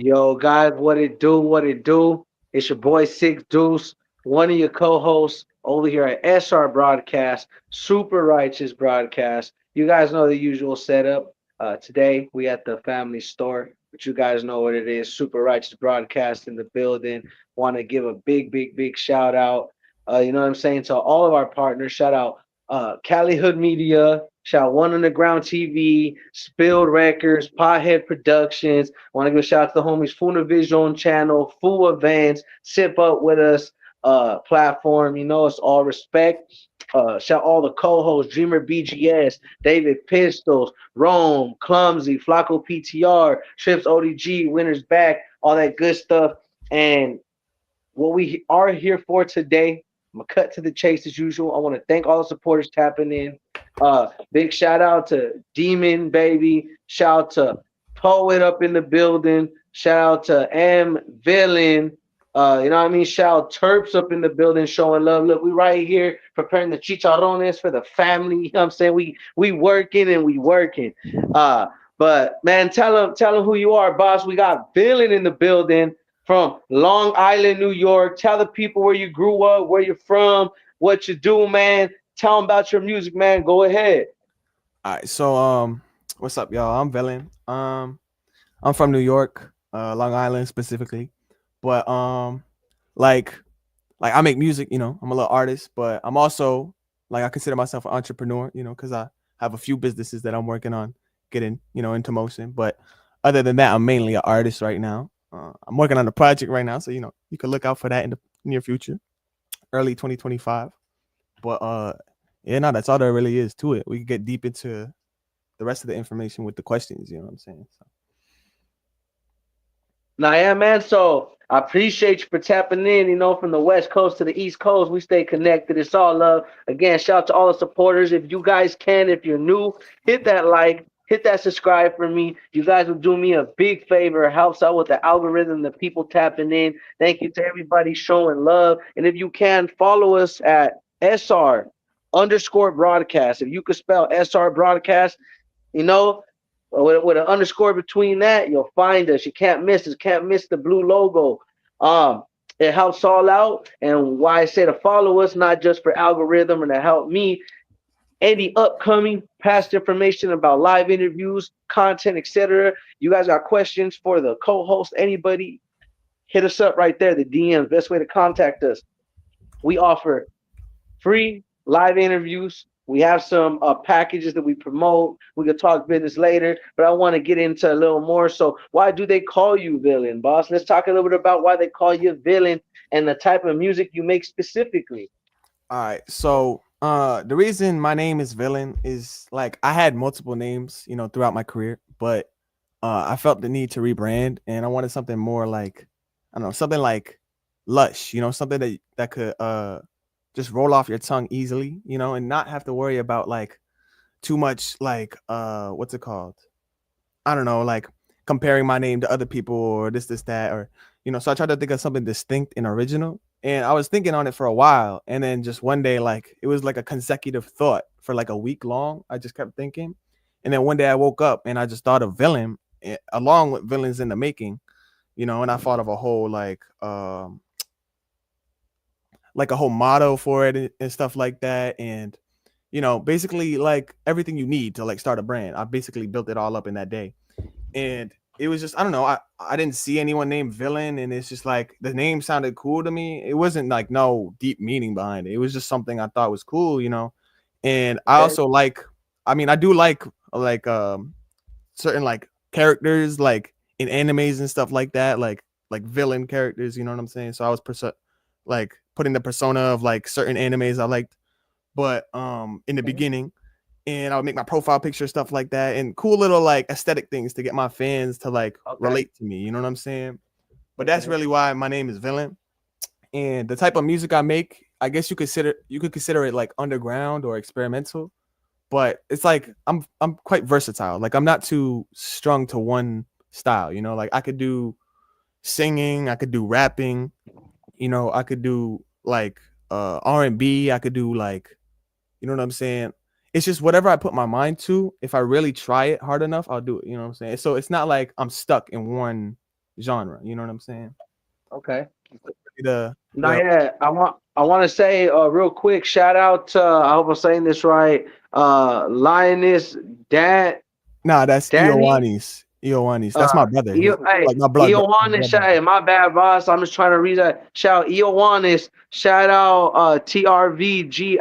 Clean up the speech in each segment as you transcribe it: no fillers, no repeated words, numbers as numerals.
Yo, guys, what it do? What it do? It's your boy Six Deuce, one of your co-hosts over here at SR Broadcast, Super Righteous Broadcast. You guys know the usual setup. Today we at the family store, but you guys know what it is. Super Righteous Broadcast in the building. Want to give a big shout out. You know what I'm saying, to all of our partners. Shout out Cali Hood Media. Shout out One Underground TV, Spilled Records, Pothead Productions. Want to give a shout out to the homies Funa Vision channel, Full Events, Sip Up with Us platform. You know, it's all respect. Shout all the co-hosts, Dreamer BGS, David Pistols, Rome, Clumsy, Flacco PTR, Trips ODG, Winners Back, all that good stuff. And what we are here for today, I'm gonna cut to the chase as usual. I want to thank all the supporters tapping in. Big shout out to Demon Baby. Shout out to Poet up in the building. Shout out to M Villen. You know what I mean? Shout out Terps up in the building showing love. Look, we right here preparing the chicharrones for the family. You know what I'm saying? We working and we working. But man, tell them who you are, boss. We got Villen in the building from Long Island, New York. Tell the people where you grew up, where you're from, what you do, man. Tell them about your music, man. Go ahead. All right, so what's up, y'all? I'm Villen. I'm from New York, Long Island specifically, but like I make music. I'm a little artist, but I'm also I consider myself an entrepreneur. Because I have a few businesses that I'm working on getting into motion. But other than that, I'm mainly an artist right now. I'm working on a project right now, so you can look out for that in the near future, early 2025. But yeah, no, that's all there really is to it. We can get deep into the rest of the information with the questions. You know what I'm saying? So. Now, yeah, man. So I appreciate you for tapping in. You know, from the West Coast to the East Coast, we stay connected. It's all love. Again, shout out to all the supporters. If you guys can, if you're new, hit that like, hit that subscribe for me. You guys will do me a big favor. It helps out with the algorithm, the people tapping in. Thank you to everybody showing love. And if you can, follow us at SR underscore broadcast. If you could spell SR broadcast, you know, with an underscore between that, you'll find us. You can't miss us. Can't miss the blue logo. Um, it helps all out. And why I say to follow us, not just for algorithm and to help me, any upcoming past information about live interviews, content, etc. You guys got questions for the co-host, anybody, hit us up right there. The DMs, best way to contact us. We offer free live interviews. We have some packages that we promote. We can talk business later, but I want to get into a little more. So, why do they call you Villen, boss? Let's talk a little bit about why they call you Villen and the type of music you make specifically. All right. So the reason my name is Villain is I had multiple names, throughout my career, but I felt the need to rebrand and I wanted something more I don't know, something like lush, something that could just roll off your tongue easily, and not have to worry about too much what's it called? I don't know, comparing my name to other people or this, that, or so I tried to think of something distinct and original. And I was thinking on it for a while. And then just one day, it was like a consecutive thought for a week long. I just kept thinking. And then one day I woke up and I just thought of villain along with villains in the making, and I thought of a whole like a whole motto for it and stuff like that. And basically everything you need to start a brand. I basically built it all up in that day. And it was just, I don't know, I didn't see anyone named Villain, and it's just the name sounded cool to me. It wasn't no deep meaning behind it. It was just something I thought was cool. And I Okay. also I do certain characters in animes and stuff like that, like villain characters, you know what I'm saying? So I was putting the persona of certain animes I liked, but in the Okay. beginning, and I would make my profile picture, stuff like that, and cool little aesthetic things to get my fans to Okay. relate to me. You know what I'm saying? But that's Okay. really why my name is Villain. And the type of music I make, I guess you could consider it underground or experimental. But it's I'm quite versatile. I'm not too strung to one style. I could do singing, I could do rapping. I could do R&B. I could do you know what I'm saying? It's just whatever I put my mind to. If I really try it hard enough, I'll do it. You know what I'm saying? So it's not like I'm stuck in one, genre. You know what I'm saying? Okay. The Not the yet. I want to say real quick shout out to I hope I'm saying this right. Lioness Dan Nah, that's Danny. Iowanis. Iowanis. That's my brother. He's Hey, like my Ioannis, blood brother. hey, my bad, boss. I'm just trying to read that. Shout out Ioannis. Shout out TRVGIIC.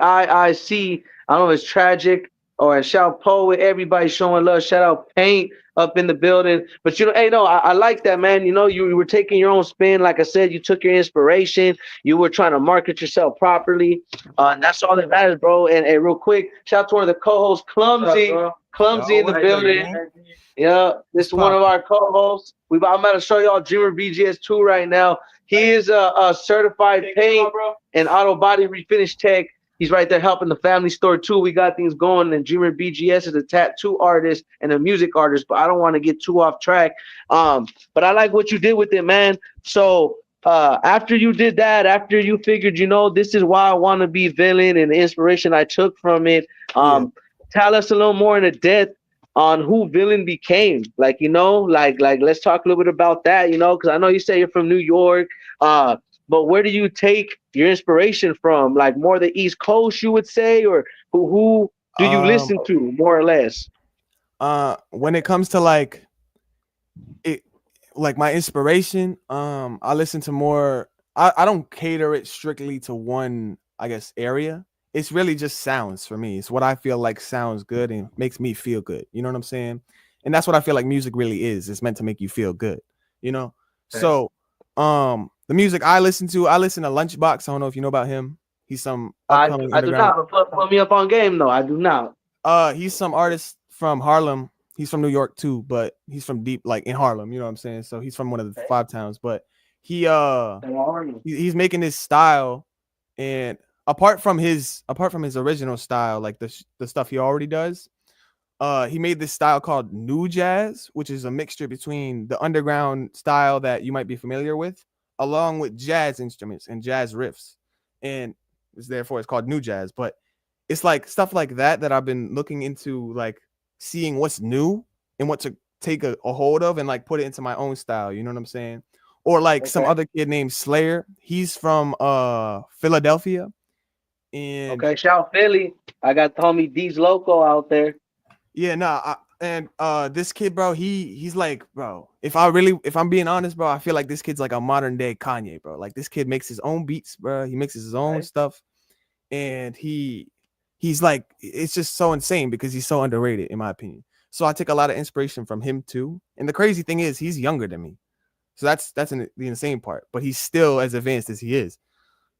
I don't know if it's tragic or shout poet. Everybody showing love. Shout out Paint up in the building. But hey, no, I like that, man. You were taking your own spin. Like I said, you took your inspiration. You were trying to market yourself properly. And that's all that matters, bro. And hey, real quick, shout out to one of the co-hosts, Clumsy. Clumsy Yo, in the what's good, building. gang? Yeah, this What's is one of poppin'? our co-hosts. I'm about to show y'all Dreamer BGS2 right now. He is a certified paint and auto body refinish tech. He's right there helping the family store too. We got things going, and Dreamer BGS is a tattoo artist and a music artist. But I don't want to get too off track. But I like what you did with it, man. So after you did that, after you figured, this is why I want to be Villain and the inspiration I took from it. Yeah. Tell us a little more in depth on who Villain became. Like, let's talk a little bit about that, because I know you say you're from New York. But where do you take your inspiration from? Like more the East Coast, you would say, or who do you Um. listen to more or less? When it comes to it, like my inspiration, I listen to more. I don't cater it strictly to one, I guess, area. It's really just sounds for me. It's what I feel like sounds good and makes me feel good. You know what I'm saying? And that's what I feel like music really is. It's meant to make you feel good. You know. Okay. So, the music I listen to Lunchbox. I don't know if you know about him. He's some upcoming I do underground. not. But put me up on game though. I do not. He's some artist from Harlem. He's from New York too, but he's from deep like in Harlem, you know what I'm saying? So he's from one of the Okay. five towns, but he uh he's making this style, and apart from his original style, like the stuff he already does, he made this style called new jazz, which is a mixture between the underground style that you might be familiar with, along with jazz instruments and jazz riffs, and therefore it's called new jazz. But it's like stuff like that I've been looking into, like seeing what's new and what to take a hold of and like put it into my own style. You know what I'm saying? Or like some Okay. other kid named Slayer. He's from Philadelphia, and Okay. Shout Philly. I got the homie D's Loco out there. yeah, nah, and this kid, bro, he's like, bro, if I'm being honest, bro, I feel like this kid's like a modern day Kanye, bro. Like this kid makes his own beats, bro. He mixes his own Okay. stuff, and he's like, it's just so insane because he's so underrated in my opinion. So I take a lot of inspiration from him too. And the crazy thing is, he's younger than me, so the insane part. But he's still as advanced as he is.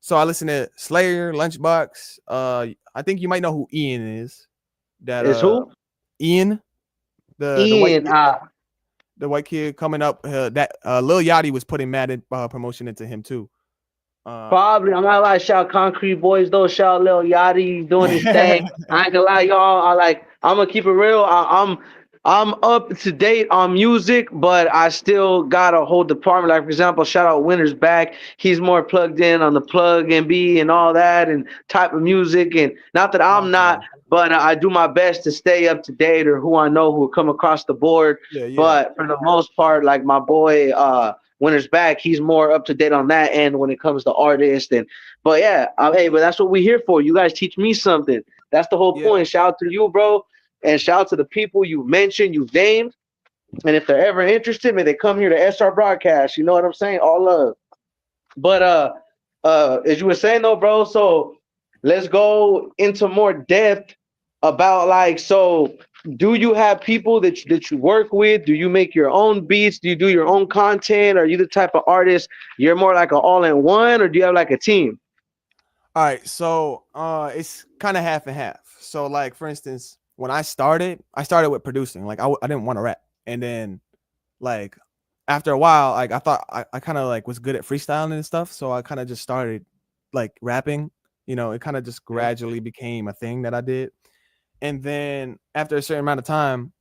So I listen to Slayer, Lunchbox. I think you might know who Ian is. That Is who? Ian, the white Ian. kid, the white kid coming up. That Lil Yachty was putting mad promotion into him too. Uh, Probably. I'm not like shout Concrete Boys though. Shout Lil Yachty doing his thing. I ain't gonna lie, y'all. I'm gonna keep it real. I'm up to date on music, but I still got a whole department. Like for example, shout out Winter's back. He's more plugged in on the plug and B and all that and type of music. And not that I'm not, okay. but I do my best to stay up to date or who I know who come across the board. Yeah, yeah, But for the most part, like my boy Winter's back, he's more up to date on that end when it comes to artists. And but yeah, hey, but that's what we're here for. You guys teach me something. That's the whole yeah, point. Shout out to you, bro, and shout out to the people you mentioned, you named. And if they're ever interested, may they come here to SR Broadcast. You know what I'm saying? All love. But as you were saying though, bro, so let's go into more depth about so do you have people that you work with? Do you make your own beats? Do you do your own content? Are you the type of artist you're more like an all-in-one, or do you have like a team? all right, so it's kind of half and half. So like for instance, when I started with producing. Like I didn't want to rap, and then like after a while, like I thought I kind of like was good at freestyling and stuff, so I kind of just started like rapping. You know, it kind of just Okay. gradually became a thing that I did. And then after a certain amount of time,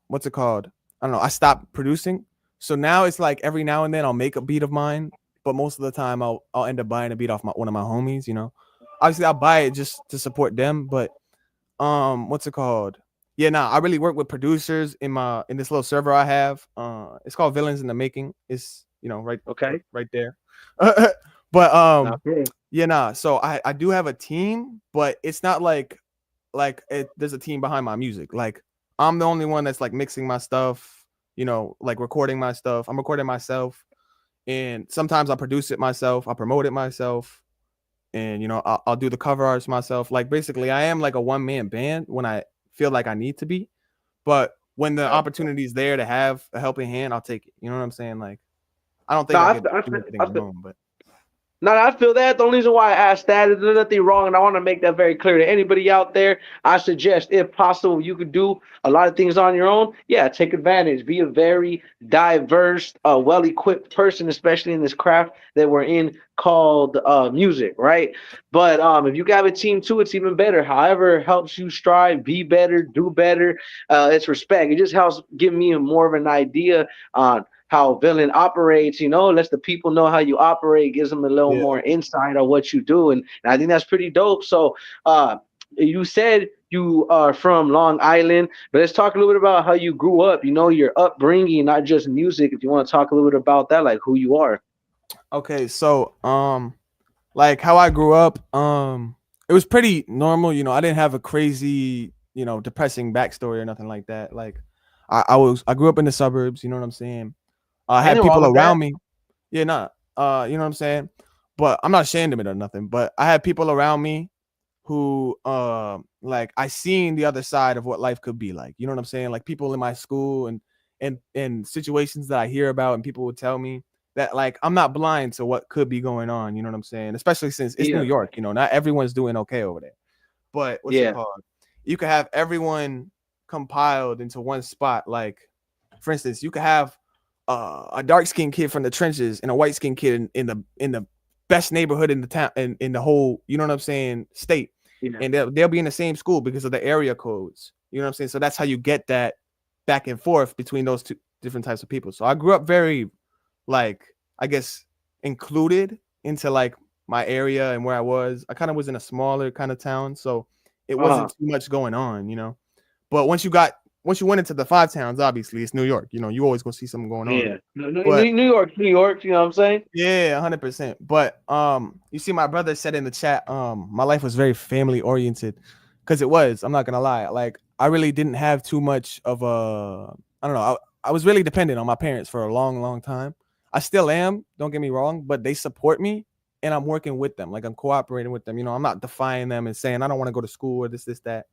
what's it called? I don't know. I stopped producing, so now it's like every now and then I'll make a beat of mine, but most of the time I'll end up buying a beat off one of my homies. You know, obviously I'll buy it just to support them, but what's it called? Yeah, nah, I really work with producers in this little server I have. It's called Villains in the Making. It's right Okay. right there. But Okay. yeah, nah. So I do have a team, but it's not there's a team behind my music. Like I'm the only one that's like mixing my stuff, like recording my stuff. I'm recording myself, and sometimes I produce it myself. I promote it myself, and I'll do the cover arts myself. Like basically, I am like a one man band when I feel like I need to be. But when the Yeah. opportunity is there to have a helping hand, I'll take it. You know what I'm saying? Like I don't No, think I could do anything I feel, alone, but no, I feel that. The only reason why I asked that is there's nothing wrong, and I want to make that very clear to anybody out there. I suggest, if possible, you could do a lot of things on your own. Yeah, take advantage. Be a very diverse, well-equipped person, especially in this craft that we're in called music, right? But if you have a team too, it's even better. However, helps you strive, be better, do better. It's respect. It just helps give me more of an idea on how Villain operates, lets the people know how you operate, gives them a little yeah. more insight on what you do. And I think that's pretty dope. So you said you are from Long Island, but let's talk a little bit about how you grew up, your upbringing, not just music. If you want to talk a little bit about that, like who you are. Okay, so like how I grew up, it was pretty normal. I didn't have a crazy, depressing backstory or nothing like that. Like I grew up in the suburbs. You know what I'm saying? I Ain't had nothing wrong people with around that. me. Yeah, nah. You know what I'm saying? But I'm not ashamed of it or nothing. But I had people around me who like I seen the other side of what life could be like. You know what I'm saying? Like people in my school and situations that I hear about and people would tell me that like I'm not blind to what could be going on, you know what I'm saying? Especially since it's New Yeah. York, not everyone's doing okay over there. But what's it Yeah. called? You could have everyone compiled into one spot. Like, for instance, you could have a dark skinned kid from the trenches and a white skinned kid in the best neighborhood in the town in the whole, you know what I'm saying, state. Yeah. And they'll be in the same school because of the area codes. You know what I'm saying? So that's how you get that back and forth between those two different types of people. So I grew up very like I guess included into like my area and where I was. I kind of was in a smaller kind of town, so it Uh-huh. wasn't too much going on. But once you went into the five towns, obviously it's New York. You always gonna see something going on. Yeah. But New York, New York, you know what I'm saying? yeah, 100%. But you see, my brother said in the chat, my life was very family oriented, because it was. I'm not gonna lie. Like I really didn't have too much of a. I don't know. I was really dependent on my parents for a long, long time. I still am. Don't get me wrong, but they support me, and I'm working with them. Like I'm cooperating with them. I'm not defying them and saying I don't want to go to school or this, that.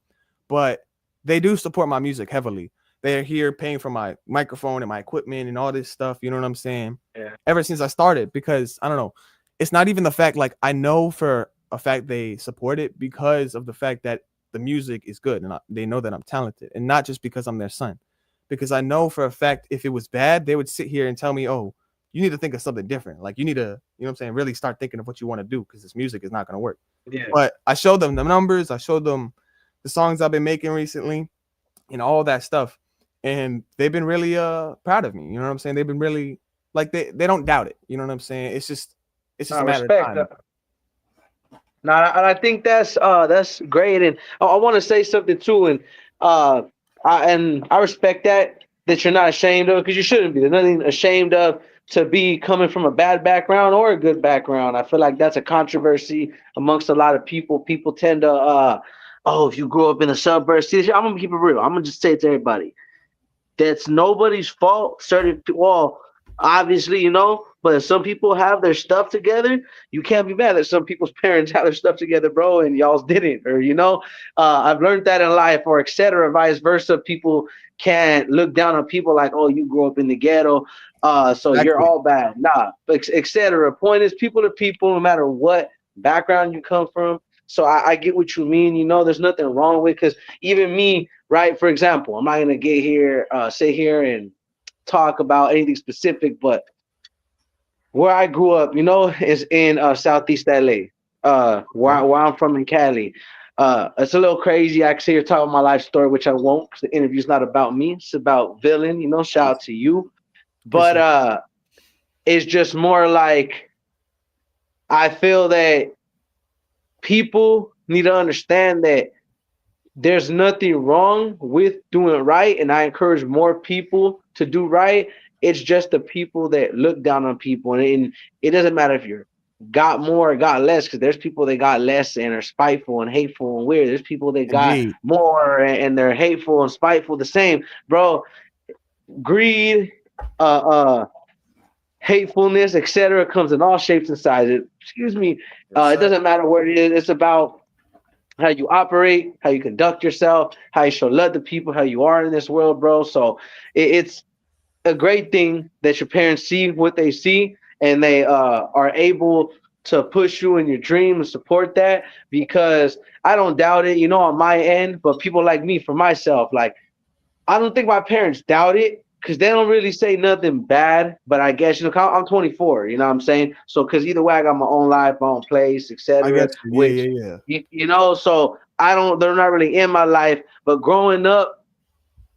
But they do support my music heavily. They're here paying for my microphone and my equipment and all this stuff. You know what I'm saying? Yeah. Ever since I started, because I don't know, it's not even the fact like I know for a fact they support it because of the fact that the music is good and they know that I'm talented, and not just because I'm their son. Because I know for a fact if it was bad, they would sit here and tell me, "Oh, you need to think of something different. Like you need to, you know what I'm saying, really start thinking of what you want to do because this music is not going to work." Yeah. But I showed them the numbers, I showed them the songs I've been making recently and all that stuff. And they've been really proud of me. You know what I'm saying? They've been really like they don't doubt it. You know what I'm saying? It's just a matter of Respect. time. Now, and I think that's great, and I want to say something too, and uh, I respect that you're not ashamed of, because you shouldn't be. There's nothing ashamed of to be coming from a bad background or a good background. I feel like that's a controversy amongst a lot of people. People tend to, oh, if you grew up in the suburbs, see, I'm gonna keep it real. I'm gonna just say it to everybody, that's nobody's fault. Well, obviously, but if some people have their stuff together, you can't be mad that some people's parents have their stuff together, bro, and y'all's didn't. Or I've learned that in life, or etc. Vice versa. People can't look down on people like, oh, you grew up in the ghetto, so you're Exactly. all bad. Nah, etc. Point is, people to people, no matter what background you come from. So I get what you mean. There's nothing wrong with, because even me, right? For example, I'm not gonna sit here and talk about anything specific, but where I grew up, is in Southeast LA. Where, Okay. where I'm from in Cali. It's a little crazy. I can sit here talk about my life story, which I won't, because the interview's not about me. It's about Villen. Shout out to you. But Appreciate it's just more like I feel that people need to understand that there's nothing wrong with doing right, and I encourage more people to do right. It's just the people that look down on people, and it doesn't matter if you're got more or got less, because there's people that got less and are spiteful and hateful and weird. There's people that got Indeed. more and they're hateful and spiteful. The same, bro. Greed, uh, uh, hatefulness, etc., comes in all shapes and sizes. Excuse me. Yes, It sir. doesn't matter what it is. It's about how you operate, how you conduct yourself, how you show love to people, how you are in this world, bro. So it's a great thing that your parents see what they see, and they are able to push you in your dream and support that, because I don't doubt it, on my end, but people like me, for myself, like, I don't think my parents doubt it, because they don't really say nothing bad. But I guess, 'cause I'm 24. You know what I'm saying? So because either way, I got my own life, my own place, I etc. get you. Yeah, Which yeah, yeah. so I don't. They're not really in my life. But growing up,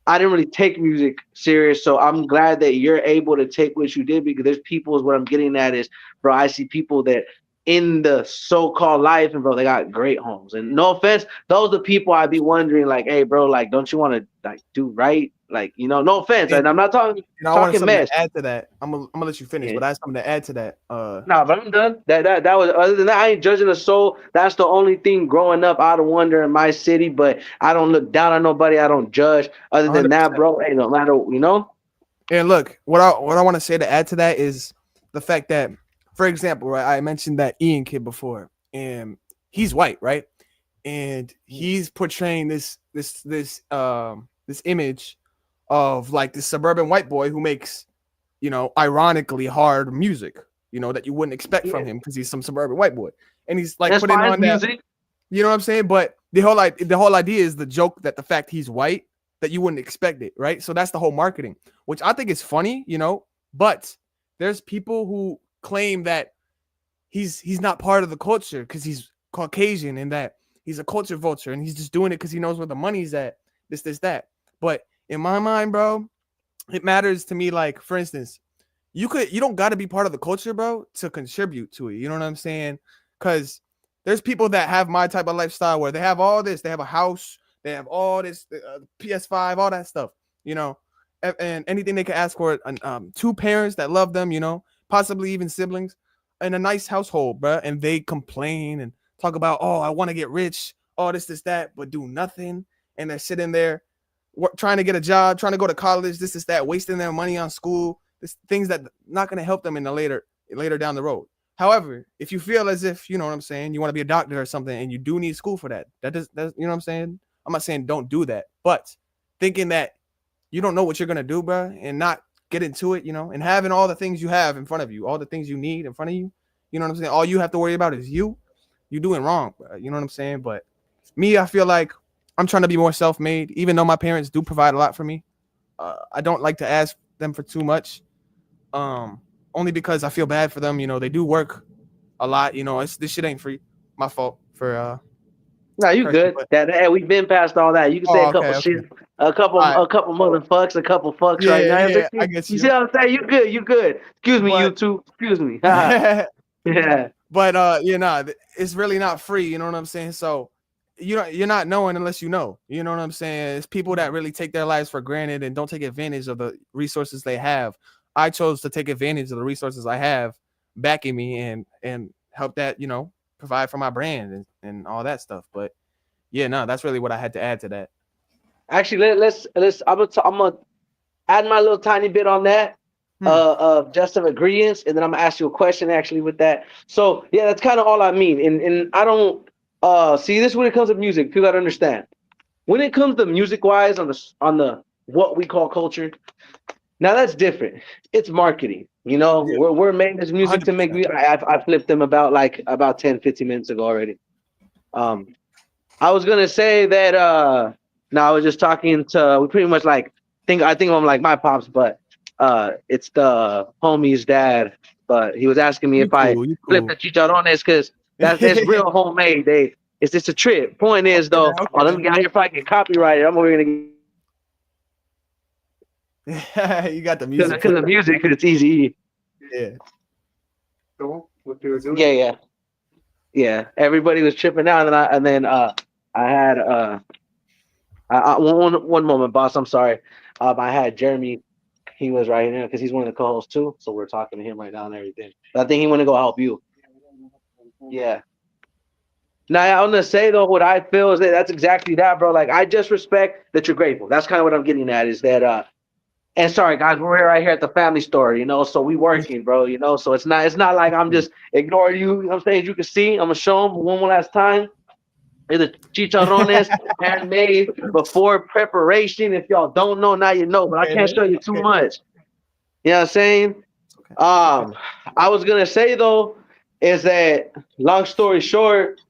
I didn't really take music serious, so I'm glad that you're able to take what you did, because there's people, is what I'm getting at is, bro, I see people that in the so-called life, and bro, they got great homes. And no offense, those are people I'd be wondering, like, hey, bro, like, don't you want to like do right? Like, no offense, And and I'm not talking I wanted something mess. to add to that. I'm gonna let you finish, Yeah. but I have something to add to that. Nah, but I'm done. That was, other than that, I ain't judging a soul. That's the only thing growing up out of wonder in my city. But I don't look down on nobody. I don't judge. Other than that, 100%. bro, ain't no matter. And look, what I want to say to add to that is the fact that, for example, right, I mentioned that Ian kid before, and he's white, right? And he's portraying this image of like this suburban white boy who makes, ironically hard music, that you wouldn't expect from Yeah, him because he's some suburban white boy. And he's like that's putting fine. It's on that, music. you know what I'm saying? But the whole idea is the joke that the fact he's white, that you wouldn't expect it, right? So that's the whole marketing, which I think is funny, but there's people who claim that he's not part of the culture because he's Caucasian, and that he's a culture vulture and he's just doing it because he knows where the money's at. This, that. But in my mind, bro, it matters to me. Like, for instance, you don't got to be part of the culture, bro, to contribute to it. You know what I'm saying? Because there's people that have my type of lifestyle where they have all this. They have a house. They have all this PS5, all that stuff. You know, and anything they can ask for. Two parents that love them. Possibly even siblings, in a nice household, bro. And they complain and talk about, oh, I want to get rich, all this, that, but do nothing. And they're sitting there trying to get a job, trying to go to college, this, that, wasting their money on school, things that not going to help them in the later down the road. However, if you feel as if, you know what I'm saying, you want to be a doctor or something, and you do need school for that, you know what I'm saying? I'm not saying don't do that, but thinking that you don't know what you're going to do, bro, and not get into it, and having all the things you have in front of you, all the things you need in front of you, you know what I'm saying? All you have to worry about is you doing wrong, bro. You know what I'm saying? But me, I feel like I'm trying to be more self-made, even though my parents do provide a lot for me. I don't like to ask them for too much, only because I feel bad for them. They do work a lot. This shit ain't free. My fault for No, you cursing, good. but That we've been past all that. You can say oh, a couple okay, okay, shit, a couple all right, a couple motherfucks, a couple fucks right yeah, now. yeah, But I get you see you, what I'm saying? You good. You good. Excuse me, but you two. Excuse me. but Yeah. it's really not free. You know what I'm saying? So you're not knowing unless you know. You know what I'm saying? It's people that really take their lives for granted and don't take advantage of the resources they have. I chose to take advantage of the resources I have backing me and help that, provide for my brand and all that stuff. But yeah, no, that's really what I had to add to that. Actually, let's. I'm gonna add my little tiny bit on that. Hmm. Of just some ingredients, and then I'm gonna ask you a question actually with that. So yeah, that's kind of all I mean. And I don't see this when it comes to music. People gotta understand. When it comes to music wise on the what we call culture, now that's different. It's marketing. Yeah, We're making this music to make 100%. music. I flipped them about 10, 15 minutes ago already. Um, I was gonna say that no, I was just talking to we pretty much like I think I'm like my pops, but it's the homie's dad. But he was asking me You if I cool, you flipped the cool. chicharrones because that's Okay, real homemade. It's just a trip. Point is then, though, okay oh, let me then. get out here if I get copyrighted. I'm over here gonna You got the because music the playing. music because it's easy. Yeah. Yeah, yeah. Everybody was tripping out, and then I had One moment, boss. I'm sorry. I had Jeremy. He was right here because he's one of the co-hosts too. So we're talking to him right now and everything. But I think he want to go help you. Yeah. Now I'm gonna say though, what I feel is that that's exactly that, bro. Like I just respect that you're grateful. That's kind of what I'm getting at. Is that and sorry guys, we're right here at the family store, so we working, bro, so it's not like I'm just ignoring you, I'm saying. As you can see, I'm gonna show them one more last time. It's the chicharrones handmade before preparation. If y'all don't know, now you know, but I Okay, can't man. show you too Okay. much. You know what I'm saying? It's okay. It's okay. Um, I was gonna say though, is that long story short,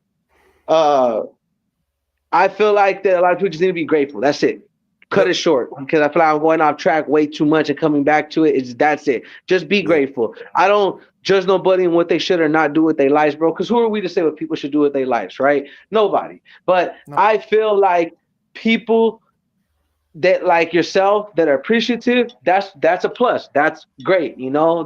uh I feel like that a lot of people just need to be grateful. That's it. Cut Yep. it short because I feel like I'm going off track way too much and coming back to it. It's that's it. Just be Yeah. grateful. I don't judge nobody and what they should or not do with their lives, bro. Because who are we to say what people should do with their lives, right? Nobody. But No. I feel like people that like yourself that are appreciative, that's a plus. That's great.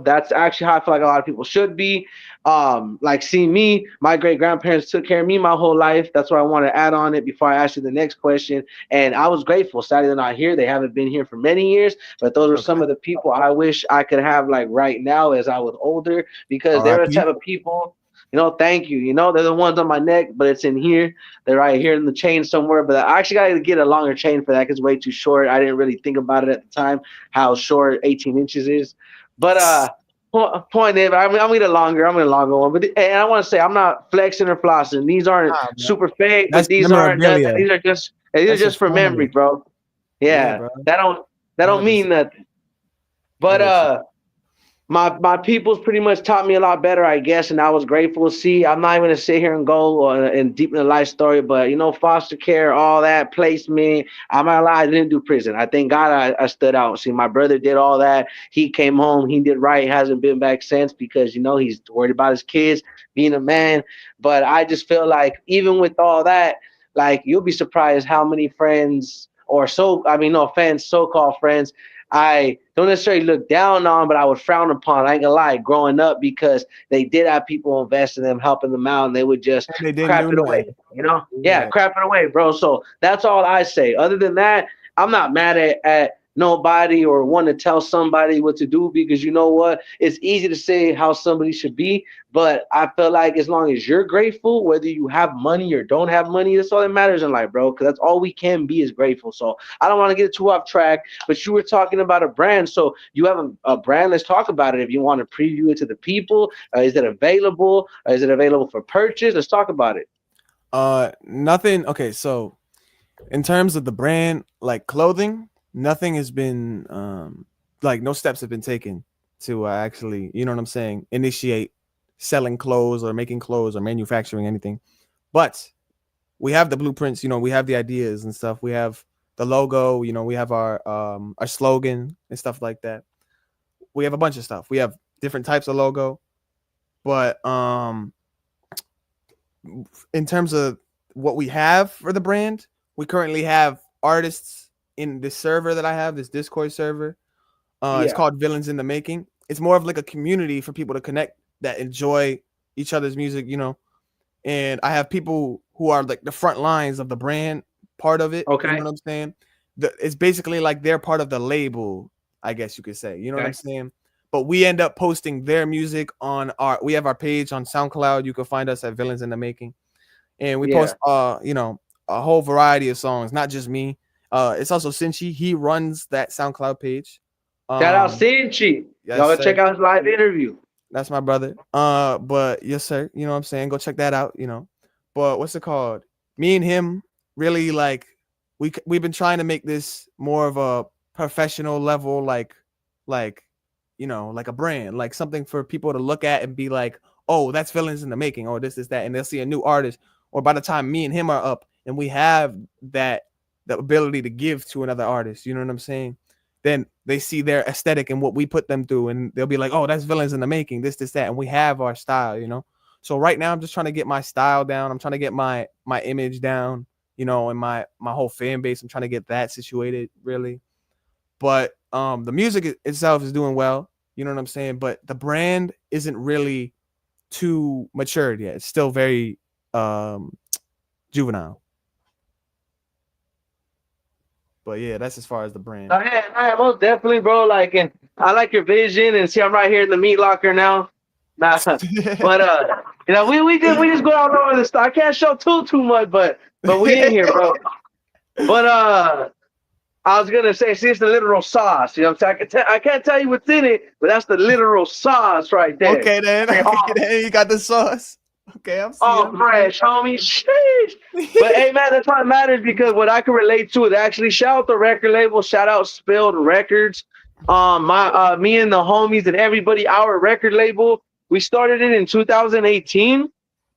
That's actually how I feel like a lot of people should be. Like see me, my great grandparents took care of me my whole life. That's what I want to add on it before I ask you the next question. And I was grateful. Sadly they're not here. They haven't been here for many years, but those are some Okay. of the people I wish I could have like right now as I was older, because they're the type R.I.P. of people. Thank you. They're the ones on my neck, but it's in here. They're right here in the chain somewhere, but I actually got to get a longer chain for that because it's way too short. I didn't really think about it at the time how short 18 inches is. But point is, I'm gonna get a longer. I'm gonna get a longer one. But and I want to say I'm not flexing or flossing. These aren't Nah, man. super fake, but That's these aren't. memorabilia. These are That's your just for memory, family. bro. Yeah, Yeah, bro. that don't mean 100%. nothing. I But get you. my people's pretty much taught me a lot better, I guess, and I was grateful to see. I'm not even gonna sit here and go and deep in the life story, but foster care, all that placement. I'm not gonna lie, I didn't do prison. I thank God I stood out. See, my brother did all that. He came home, he did right, hasn't been back since because he's worried about his kids, being a man. But I just feel like even with all that, like you'll be surprised how many friends or so I mean no offense, so-called friends I don't necessarily look down on, but I would frown upon. I ain't gonna lie, growing up because they did have people invest in them, helping them out, and they would just And they didn't crap do it away. nothing. Yeah, Yeah. crap it away, bro. So that's all I say. Other than that, I'm not mad at nobody or want to tell somebody what to do because you know what? It's easy to say how somebody should be, but I feel like as long as you're grateful, whether you have money or don't have money, that's all that matters in life, bro. Because that's all we can be is grateful. So I don't want to get too off track, but you were talking about a brand. So you have a brand. Let's talk about it. If you want to preview it to the people, is it available? Is it available for purchase? Let's talk about it. Nothing. Okay, so in terms of the brand, like clothing, nothing has been like no steps have been taken to actually, you know what I'm saying, initiate selling clothes or making clothes or manufacturing anything. But we have the blueprints, we have the ideas and stuff. We have the logo, we have our slogan and stuff like that. We have a bunch of stuff. We have different types of logo, but in terms of what we have for the brand, we currently have artists in this server that I have, this Discord server. It's Yeah. called Villains in the Making. It's more of like a community for people to connect that enjoy each other's music, And I have people who are like the front lines of the brand part of it. You know Okay. what I'm saying? It's basically like they're part of the label, I guess you could say. You know what I'm Okay. saying? But we end up posting their music on we have our page on SoundCloud. You can find us at Villains in the Making, and we Yeah. post a whole variety of songs, not just me. It's also Cinchi. He runs that SoundCloud page. Shout out Um, Cinchi. yes, Y'all go sir. check out his live interview. That's my brother. But yes, sir. You know what I'm saying? Go check that out. But what's it called? Me and him really like we've been trying to make this more of a professional level, like like a brand, like something for people to look at and be like, oh, that's Villains in the Making, or this is that, and they'll see a new artist. Or by the time me and him are up and we have that the ability to give to another artist, you know what I'm saying? Then they see their aesthetic and what we put them through, and they'll be like, "Oh, that's Villains in the Making." This, that, and we have our style. So right now, I'm just trying to get my style down. I'm trying to get my image down, and my whole fan base. I'm trying to get that situated, really. But the music itself is doing well. You know what I'm saying? But the brand isn't really too matured yet. It's still very um, juvenile. But yeah, that's as far as the brand. Yeah, most definitely, bro. Like, and I like your vision. And see, I'm right here in the meat locker now. Nah, but we just go out over the stuff. I can't show too much, but we in here, bro. But I was gonna say, see, it's the literal sauce. You know what I'm saying? I can't tell you what's in it, but that's the literal sauce right there. Okay then. Okay then. You got the sauce. Okay, I'm seeing. Oh, I'm seeing. fresh, homie. Sheesh. But hey, man, that's why it matters because what I can relate to is actually shout out the record label, shout out Spilled Records. Me and the homies and everybody, our record label, we started it in 2018,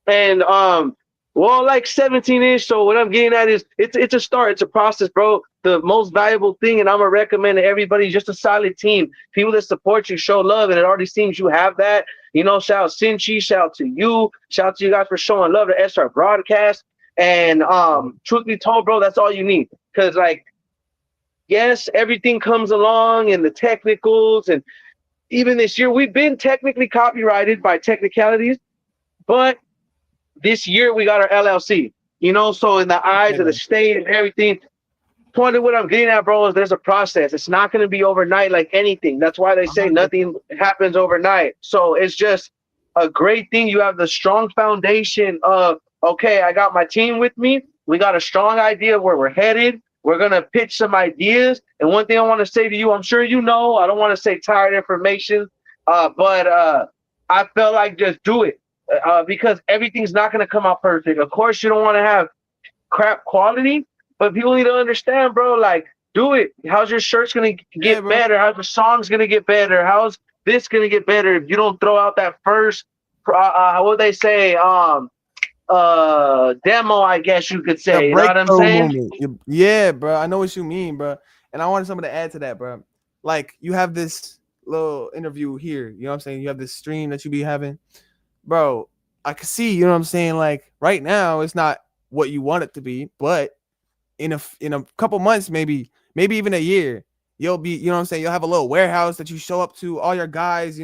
and well, like 17-ish. So what I'm getting at is it's a start, it's a process, bro. The most valuable thing, and I'm gonna recommend to everybody, just a solid team, people that support you, show love, and it already seems you have that. You know, shout out Cinchi, shout out to you, shout out to you guys for showing love to SR Broadcast. And truth be told, bro, that's all you need. Cause like, yes, everything comes along and the technicals, and even this year we've been technically copyrighted by technicalities, but this year we got our LLC. You know, so in the eyes Okay of the then. state and everything, point of what I'm getting at, bro, is there's a process. It's not going to be overnight like anything. That's why they say 100%. nothing happens overnight. So it's just a great thing. You have the strong foundation of, okay, I got my team with me. We got a strong idea of where we're headed. We're going to pitch some ideas. And one thing I want to say to you, I'm sure you know, I don't want to say tired information, but I felt like just do it because everything's not going to come out perfect. Of course, you don't want to have crap quality, but people need to understand, bro. Like, do it. How's your shirt's gonna Yeah, get bro. better? How's the song's gonna get better? How's this gonna get better if you don't throw out that first, what they say, demo? I guess you could The say. You know what I'm breakthrough saying? moment. Yeah, bro. I know what you mean, bro. And I wanted somebody to add to that, bro. Like you have this little interview here. You know what I'm saying? You have this stream that you be having, bro. I can see. You know what I'm saying? Like right now, it's not what you want it to be, but in a couple months, maybe even a year, you'll be, you know what I'm saying, you'll have a little warehouse that you show up to, all your guys,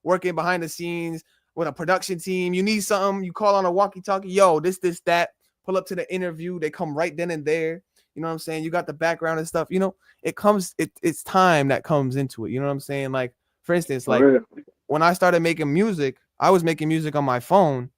working behind the scenes with a production team. You need something, you call on a walkie-talkie, yo, this, that, pull up to the interview, they come right then and there. You know what I'm saying? You got the background and stuff. It's time that comes into it. You know what I'm saying? Like, for instance, For like real. when I started making music, I was making music on my phone.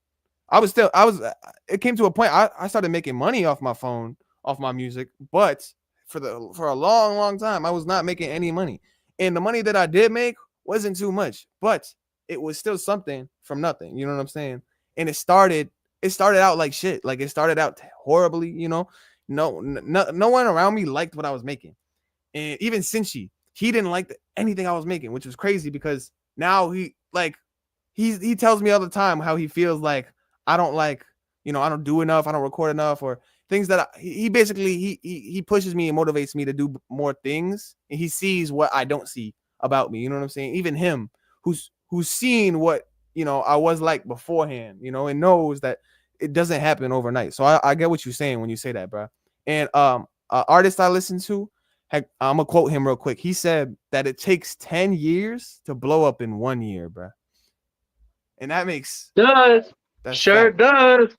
I was it came to a point I started making money off my phone, off my music, but for a long, long time, I was not making any money. And the money that I did make wasn't too much, but it was still something from nothing. You know what I'm saying? And it started out like shit. Like it started out horribly, no one around me liked what I was making. And even Sinchi, he didn't like anything I was making, which was crazy because now he tells me all the time how he feels like I don't I don't do enough, I don't record enough, or things that he basically he pushes me and motivates me to do more things, and he sees what I don't see about me. You know what I'm saying? Even him, who's seen what I was like beforehand, and knows that it doesn't happen overnight. So I get what you're saying when you say that, bro. And artist I listen to, I'm gonna quote him real quick. He said that it takes 10 years to blow up in 1 year, bro. And Does that's sure fact. does.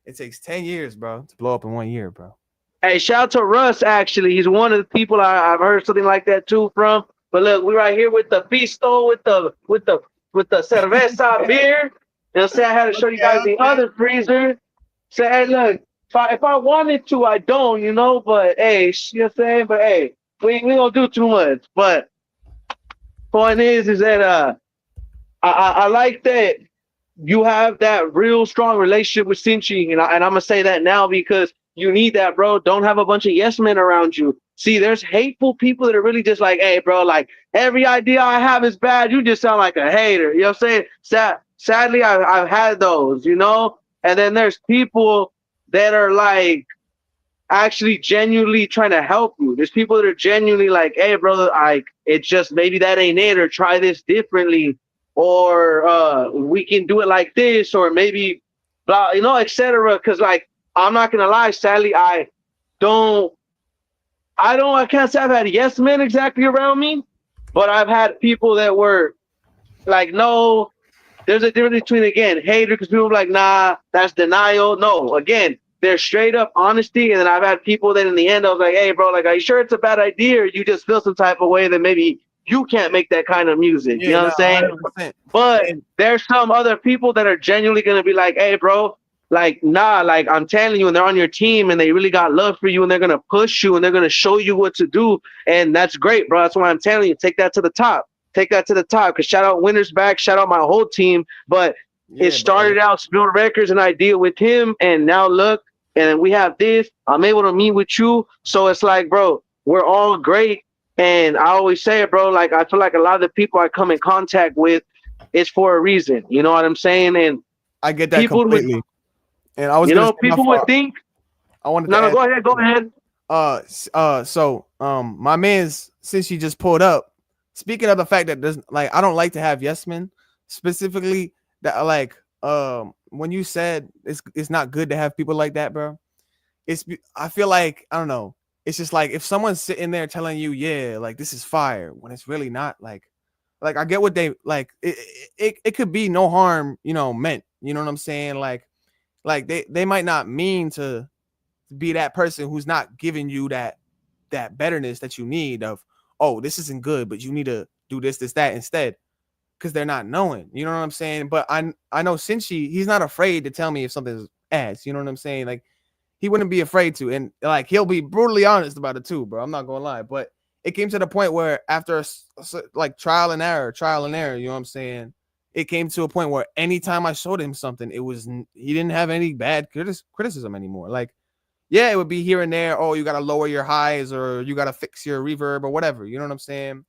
It takes 10 years, bro, to blow up in 1 year, bro. Hey, shout out to Russ. Actually, he's one of the people I've heard something like that too from. But look, we right here with the Pisto, with the cerveza beer. And say I had to show you Okay, guys the okay. other freezer. Say, hey, look, if I wanted to, I don't, But hey, you know what I'm saying? But hey, we don't do too much. But point is that I like that you have that real strong relationship with Cinchi, and I'm gonna say that now because you need that, bro. Don't have a bunch of yes men around you. See, there's hateful people that are really just like, hey, bro, like every idea I have is bad. You just sound like a hater. You know what I'm saying? Sadly, I've had those, And then there's people that are like actually genuinely trying to help you. There's people that are genuinely like, hey, brother, it's just maybe that ain't it, or try this differently, or we can do it like this, or maybe blah, etc. Because like I'm not gonna lie, sadly, don't, I can't say I've had yes men exactly around me, but I've had people that were like, no, there's a difference between again hater because people are like, nah, that's denial. No, again, They're straight up honesty. And then I've had people that in the end I was like, hey, bro, like, are you sure it's a bad idea, or you just feel some type of way that maybe you can't make that kind of music? You Yeah, know what no, I'm saying? 100%. But And there's some other people that are genuinely gonna be like, hey, bro, like, nah, like I'm telling you, and they're on your team and they really got love for you and they're gonna push you and they're gonna show you what to do. And that's great, bro. That's why I'm telling you, take that to the top. Take that to the top. Cause shout out Winners back, shout out my whole team. But it yeah, bro. started out Spill Records and idea with him, and now look, and we have this. I'm able to meet with you. So it's like, bro, we're all great. And I always say it, bro, like I feel like a lot of the people I come in contact with, it's for a reason. You know what I'm saying? And I get that people would, completely. And I was gonna say my people would fault. think, I wanted no, to no, add go ahead, go something. ahead. My man's, since you just pulled up, speaking of the fact that there's like I don't like to have yes men, specifically that like when you said it's not good to have people like that, bro. I feel like I don't know. It's just like if someone's sitting there telling you, yeah, like this is fire, when it's really not. Like I get what they like. It could be no harm, meant. You know what I'm saying? Like they might not mean to be that person who's not giving you that betterness that you need of, oh, this isn't good, but you need to do this that instead, because they're not knowing. You know what I'm saying? But I know Sinchi, he's not afraid to tell me if something's ass. You know what I'm saying? Like he wouldn't be afraid to, and like he'll be brutally honest about it too, bro. I'm not gonna lie, but it came to the point where after like trial and error, you know what I'm saying? It came to a point where anytime I showed him something, he didn't have any bad criticism anymore. Like yeah, it would be here and there. Oh, you got to lower your highs or you got to fix your reverb or whatever. You know what I'm saying?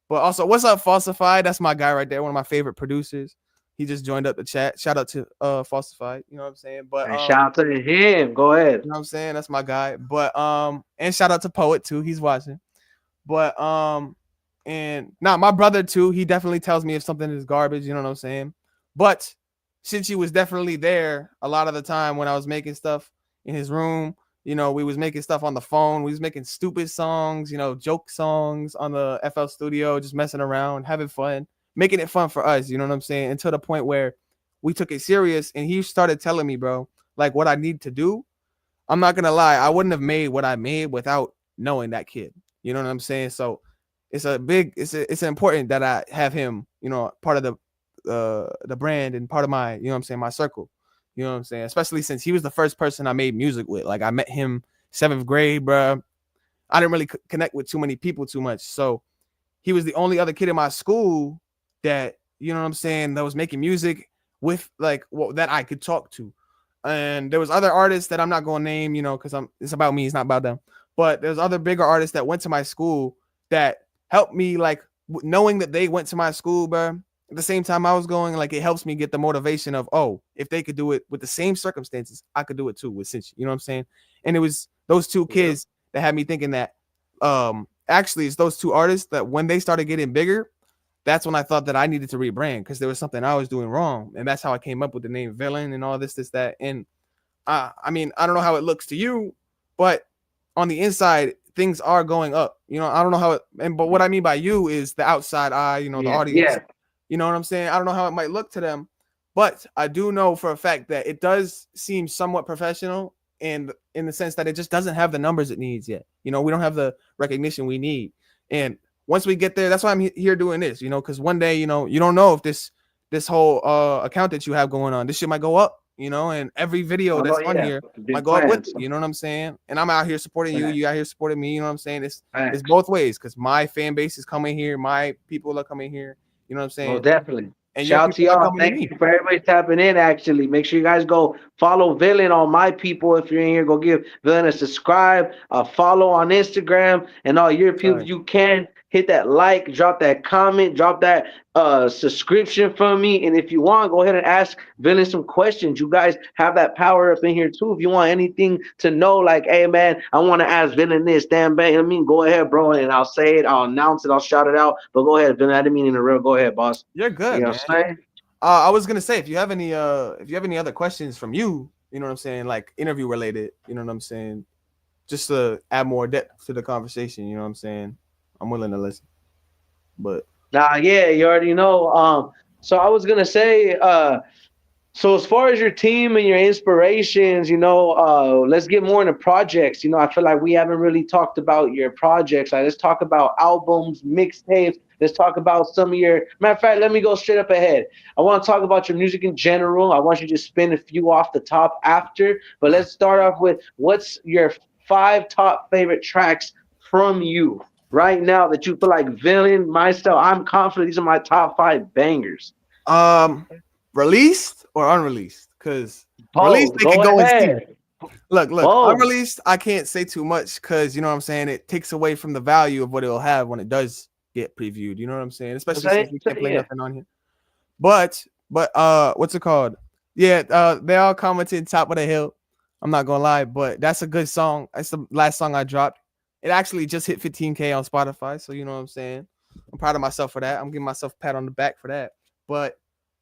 But also, what's up, Falsified? That's my guy right there, one of my favorite producers. He just joined up the chat. Shout out to Falsified. You know what I'm saying? But And shout out to him. Go ahead. you know what I'm saying? That's my guy. But and shout out to Poet too. He's watching. But and now my brother too, he definitely tells me if something is garbage, you know what I'm saying? But since he was definitely there a lot of the time when I was making stuff in his room, we was making stuff on the phone, we was making stupid songs, joke songs on the FL Studio, just messing around, having fun, making it fun for us, you know what I'm saying? Until the point where we took it serious and he started telling me, bro, like what I need to do. I'm not gonna lie, I wouldn't have made what I made without knowing that kid. You know what I'm saying? So it's important that I have him, part of the brand and part of my, you know what I'm saying, my circle. You know what I'm saying? Especially since he was the first person I made music with. Like I met him 7th grade, bro. I didn't really connect with too many people too much. So he was the only other kid in my school that, you know what I'm saying, that was making music with like that I could talk to. And there was other artists that I'm not going to name, because it's about me, it's not about them. But there's other bigger artists that went to my school that helped me, like knowing that they went to my school, bro. At the same time I was going, like it helps me get the motivation of, oh, if they could do it with the same circumstances, I could do it too with Cincy. You know what I'm saying? And it was those two Yeah. kids that had me thinking that actually it's those two artists that when they started getting bigger, that's when I thought that I needed to rebrand because there was something I was doing wrong. And that's how I came up with the name Villen and all this, that. And I mean, I don't know how it looks to you, but on the inside, things are going up. I don't know how but what I mean by you is the outside eye, the Yeah. audience. Yeah. You know what I'm saying? I don't know how it might look to them, but I do know for a fact that it does seem somewhat professional and in the sense that it just doesn't have the numbers it needs yet. We don't have the recognition we need. And once we get there, that's why I'm here doing this, because one day, you don't know if this whole account that you have going on, this shit might go up, and every video Oh that's on yeah. here might Big go up with plans. it. You know what I'm saying? And I'm out here supporting you. Facts. You out here supporting me. You know what I'm saying? It's Facts. both ways because my fan base is coming here. My people are coming here. You know what I'm Well, saying? definitely. And your Shout out to people are y'all. coming to Thank me. you for everybody tapping in. Actually, make sure you guys go follow Villain on my people. If you're in here, go give Villain a subscribe, a follow on Instagram, and all your people. Sorry. You can hit that like, drop that comment, drop that subscription from me. And if you want, go ahead and ask Villain some questions. You guys have that power up in here too. If you want anything to know, like, hey man, I want to ask Villain this, damn bang. I mean, go ahead, bro, and I'll say it, I'll announce it, I'll shout it out. But go ahead, Villain. I didn't mean in the real. Go ahead, boss. You're You good, know man. what I'm saying? I was gonna say if you have any other questions from you, you know what I'm saying, like interview related, you know what I'm saying, just to add more depth to the conversation, you know what I'm saying. I'm willing to listen. But Nah, yeah, you already know. So I was gonna say, So as far as your team and your inspirations, let's get more into projects. I feel like we haven't really talked about your projects. Like, let's talk about albums, mixtapes. Let's talk about some of your. Matter of fact, let me go straight up ahead. I want to talk about your music in general. I want you to spin a few off the top after. But let's start off with what's your five top favorite tracks from you right now that you feel like Villain, myself. I'm confident these are my top five bangers. Um, Released or unreleased? Because released Both. they could Go go and see. ahead. Look, Both. unreleased, I can't say too much because you know what I'm saying. It takes away from the value of what it'll have when it does get previewed. You know what I'm saying? Especially since we can't play Yeah. nothing on here. But what's it called? Yeah, they all commented top of the hill. I'm not gonna lie, but that's a good song. That's the last song I dropped. It actually just hit 15K on Spotify, so you know what I'm saying. I'm proud of myself for that. I'm giving myself a pat on the back for that. But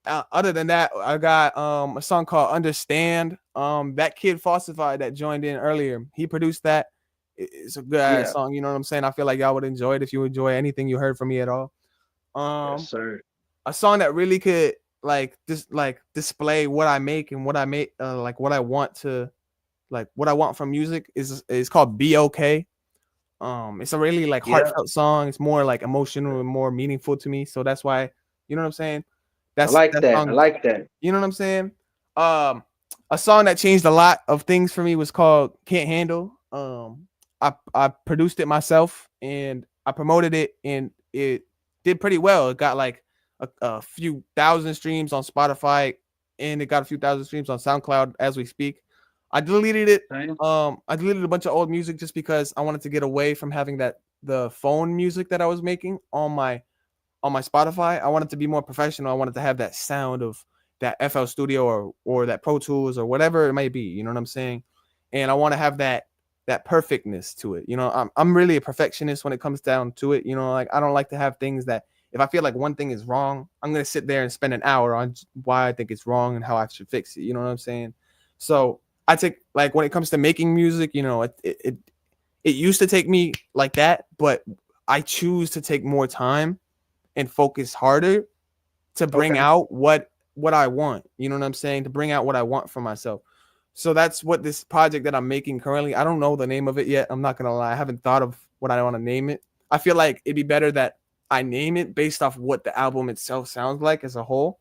other than that, I got a song called Understand. That kid Falsified that joined in earlier, he produced that. It's a good ass Yeah. song. You know what I'm saying. I feel like y'all would enjoy it if you enjoy anything you heard from me at all. Yes, Um, sir. a song that really could like display what I make and what I make, like what I want to, like what I want from music is called Be Okay. It's a really like Yeah. heartfelt song. It's more like emotional and more meaningful to me. So that's why, you know what I'm saying. I That's like that that. I song. like that. You know what I'm saying. Um, a song that changed a lot of things for me was called Can't Handle. I produced it myself and I promoted it and it did pretty well. It got like a few thousand streams on Spotify and it got a few thousand streams on SoundCloud as we speak. I deleted it. Same. I deleted a bunch of old music just because I wanted to get away from having the phone music that I was making on my Spotify. I wanted to be more professional. I wanted to have that sound of that FL Studio or that Pro Tools or whatever it might be. You know what I'm saying? And I want to have that perfectness to it. You know, I'm really a perfectionist when it comes down to it. You know, like I don't like to have things that if I feel like one thing is wrong, I'm gonna sit there and spend an hour on why I think it's wrong and how I should fix it. You know what I'm saying? So I take like when it comes to making music, you know, it used to take me like that, but I choose to take more time and focus harder to bring Okay. out what I want. You know what I'm saying? To bring out what I want for myself. So that's what this project that I'm making currently. I don't know the name of it yet. I'm not gonna lie. I haven't thought of what I want to name it. I feel like it'd be better that I name it based off what the album itself sounds like as a whole.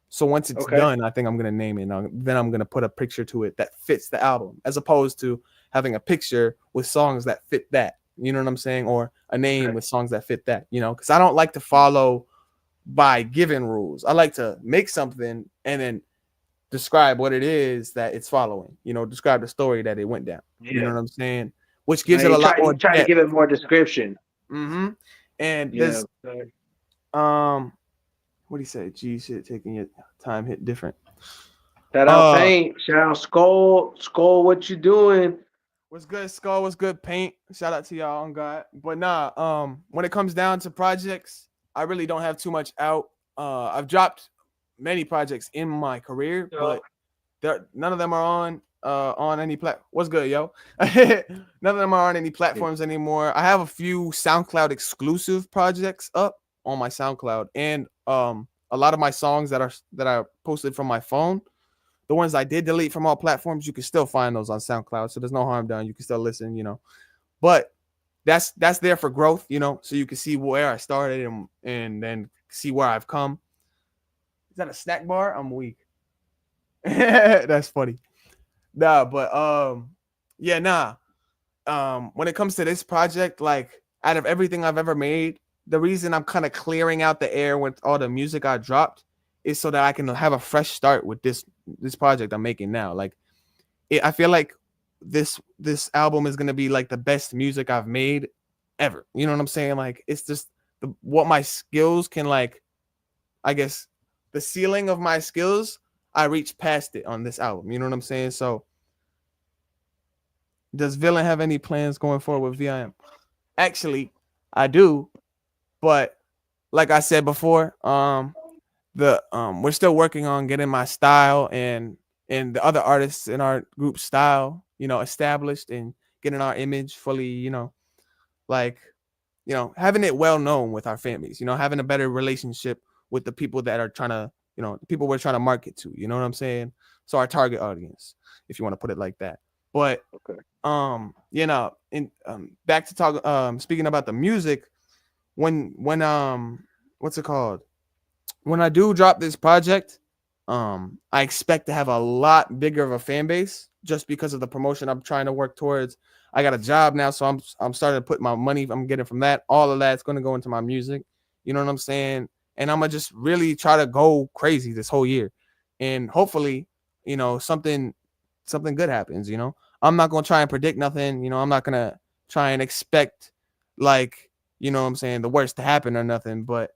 So once it's Okay. done, I think I'm gonna name it. Then I'm gonna put a picture to it that fits the album, as opposed to having a picture with songs that fit that. You know what I'm saying? Or a name Okay. with songs that fit that. You know, because I don't like to follow by given rules. I like to make something and then describe what it is that it's following. You know, describe the story that it went down. You know Yeah. what I'm saying? Which gives it You a lot try. more You try to depth. give it more description. Mm-hmm. And Yeah. there's um, what do you say? Gee, shit, taking your time hit different. Shout out Uh, Paint. Shout out Skull. Skull, what you doing? what's good, Skull? What's good, Paint? Shout out to y'all on God. But nah, when it comes down to projects, I really don't have too much out. I've dropped many projects in my career, So, but none of them are on any plat. What's good, yo? None of them are on any platforms anymore. I have a few SoundCloud exclusive projects up on my SoundCloud, and a lot of my songs that I posted from my phone. The ones I did delete from all platforms, you can still find those on SoundCloud. So there's no harm done. You can still listen, you know. But that's there for growth, you know, so you can see where I started and then see where I've come. Is that a snack bar? I'm weak. That's funny. Nah, but yeah, nah. When it comes to this project, like out of everything I've ever made, the reason I'm kind of clearing out the air with all the music I dropped is so that I can have a fresh start with this project I'm making now. Like I feel like this album is gonna be like the best music I've made ever. You know what I'm saying? Like it's just what my skills can like. I guess the ceiling of my skills, I reached past it on this album. You know what I'm saying? So does Villen have any plans going forward with VIM? Actually, I do, but like I said before, the we're still working on getting my style and the other artists in our group style, you know, established and getting our image fully, you know, like having it well known with our families, you know, having a better relationship with the people that are trying to, the people we're trying to market to. You know what I'm saying? So our target audience, if you want to put it like that. But Okay. in back to talk speaking about the music, when what's it called? When I do drop this project, I expect to have a lot bigger of a fan base just because of the promotion I'm trying to work towards. I got a job now, so I'm starting to put my money I'm getting from that. All of that's going to go into my music. You know what I'm saying? And I'm gonna just really try to go crazy this whole year, and hopefully, something good happens. I'm not gonna try and predict nothing. I'm not gonna try and expect like what I'm saying, the worst to happen or nothing. But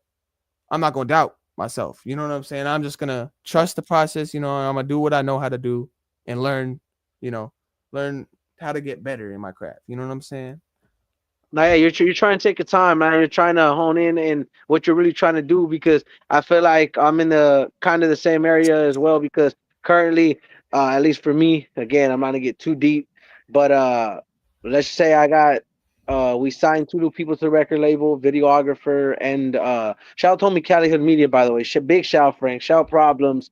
I'm not gonna doubt myself. You know what I'm saying? I'm just gonna trust the process. I'm gonna do what I know how to do and you know, learn how to get better in my craft. You know what I'm saying? Now, yeah, you're trying to take your time, man. You're trying to hone in what you're really trying to do because I feel like I'm in the kind of the same area as well because currently, at least for me, again, I'm not gonna get too deep, but let's say I got we signed two new people to the record label, videographer, and shout out to homie Cali Hood Media, by the way. Big shout Frank, shout Problems,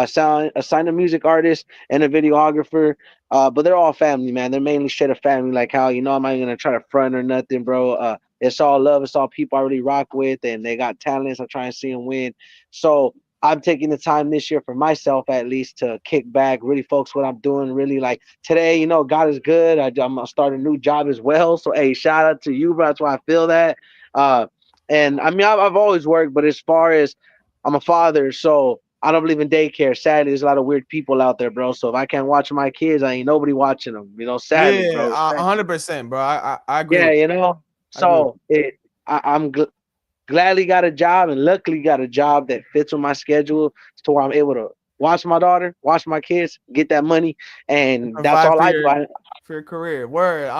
signed a music artist and a videographer. But they're all family, man. They're mainly straight up family. Like how I'm not gonna try to front or nothing, bro. It's all love. It's all people I really rock with, and they got talents. I try and see them win. So I'm taking the time this year for myself, at least, to kick back, really focus what I'm doing. Really, like today, God is good. I'm gonna start a new job as well. So hey, shout out to you, bro. That's why I feel that. Uh, and I mean, I've always worked, but as far as I'm a father, so I don't believe in daycare. Sadly, there's a lot of weird people out there, bro. So if I can't watch my kids, I ain't nobody watching them. Sadly, Yeah, bro. 100%, bro. I agree Yeah, with I agree with So I'm gladly got a job and luckily got a job that fits with my schedule to where I'm able to watch my daughter, watch my kids, get that money, and and that's provide all I do. for your career. Word.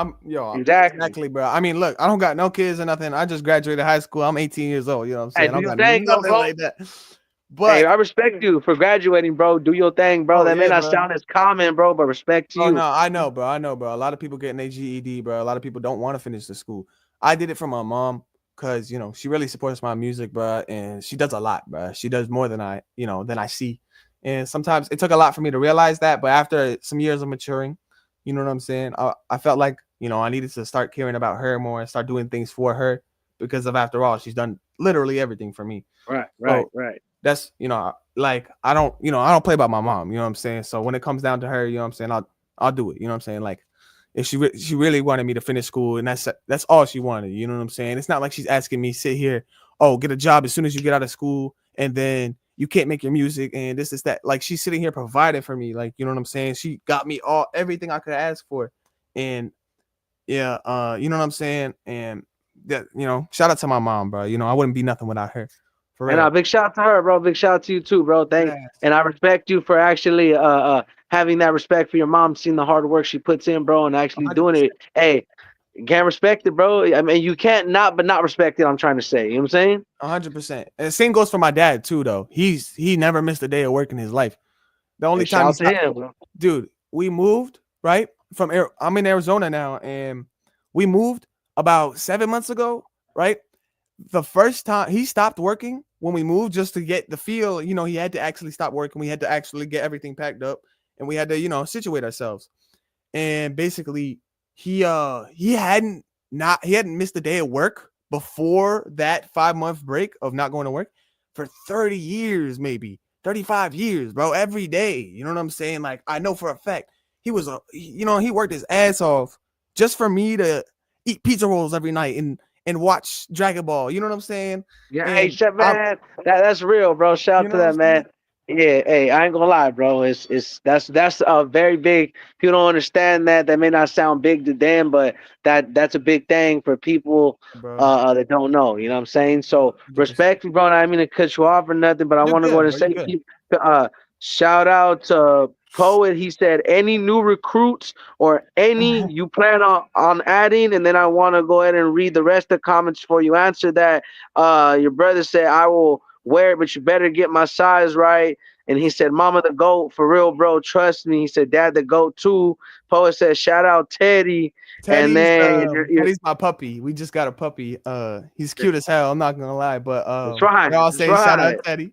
Exactly. Exactly, bro. I mean, look, I don't got no kids or nothing. I just graduated high school. I'm 18 years old. You know what I'm Hey, saying? I do don't your got thing, though, nothing bro. like that. Hey, But I respect you for graduating, bro. Do your thing, bro. oh That may yeah, not bro. sound as common, bro, but respect to Oh you. no, I know, bro. I know, bro. A lot of people getting their GED, bro. A lot of people don't want to finish the school. I did it for my mom because she really supports my music, bro, and she does a lot, bro. She does more than I see, and sometimes it took a lot for me to realize that. But after some years of maturing, you know what I'm saying, I felt like I needed to start caring about her more and start doing things for her because of after all, she's done literally everything for me. Right, right, So right. that's like I don't play about my mom, you know what I'm saying? So when it comes down to her, I'm saying I'll do it, you know what I'm saying? Like if she really wanted me to finish school and that's all she wanted, you know what I'm saying? It's not like she's asking me sit here, oh, get a job as soon as you get out of school and then you can't make your music and this that. Like she's sitting here providing for me, like you know what I'm saying? She got me everything I could ask for. And yeah, you know what I'm saying? And that, shout out to my mom, bro. I wouldn't be nothing without her. For And real. big shout out to her, bro. Big shout out to you too, bro. And I respect you for actually having that respect for your mom, seeing the hard work she puts in, bro, and actually doing it. 100%. Hey, you can't respect it, bro. I mean, you can't not respect it. I'm trying to say. You know what I'm saying? 100%. And the same goes for my dad too, though. He never missed a day of work in his life. The Hey, only shout time he out to stopped, him, bro. dude. We moved right from. I'm in Arizona now, and we moved about 7 months ago. Right, the first time he stopped working when we moved, just to get the feel. He had to actually stop working. We had to actually get everything packed up, and we had to situate ourselves. And basically he hadn't missed a day of work before that 5 month break of not going to work for 30 years, maybe 35 years, bro, every day. You know what I'm saying? Like I know for a fact he worked his ass off just for me to eat pizza rolls every night and watch Dragon Ball. You know what I'm saying? Yeah, hey, And shit, I'm man. That's real, bro. Shout you out to know what I'm that, saying? man. Yeah, hey, I ain't gonna lie, bro. It's that's a very big. People don't understand that. That may not sound big to them, but that's a big thing for people Bro, that don't know. You know what I'm saying? So 100%. respect, bro. I mean to cut you off or nothing, but I You're want to go good, ahead and bro. You're say, good. uh, shout out to Poet. He said any new recruits or any you plan on adding, and then I want to go ahead and read the rest of the comments before you answer that. Your brother said, I will wear it, but you better get my size right. And he said, Mama the GOAT, for real, bro. Trust me. He said, Dad the GOAT too. Poet said, shout out Teddy. And Teddy's then Teddy's my puppy. We just got a puppy. He's cute as hell. I'm not gonna lie, but that's right. we're all That's saying shout out right. Teddy.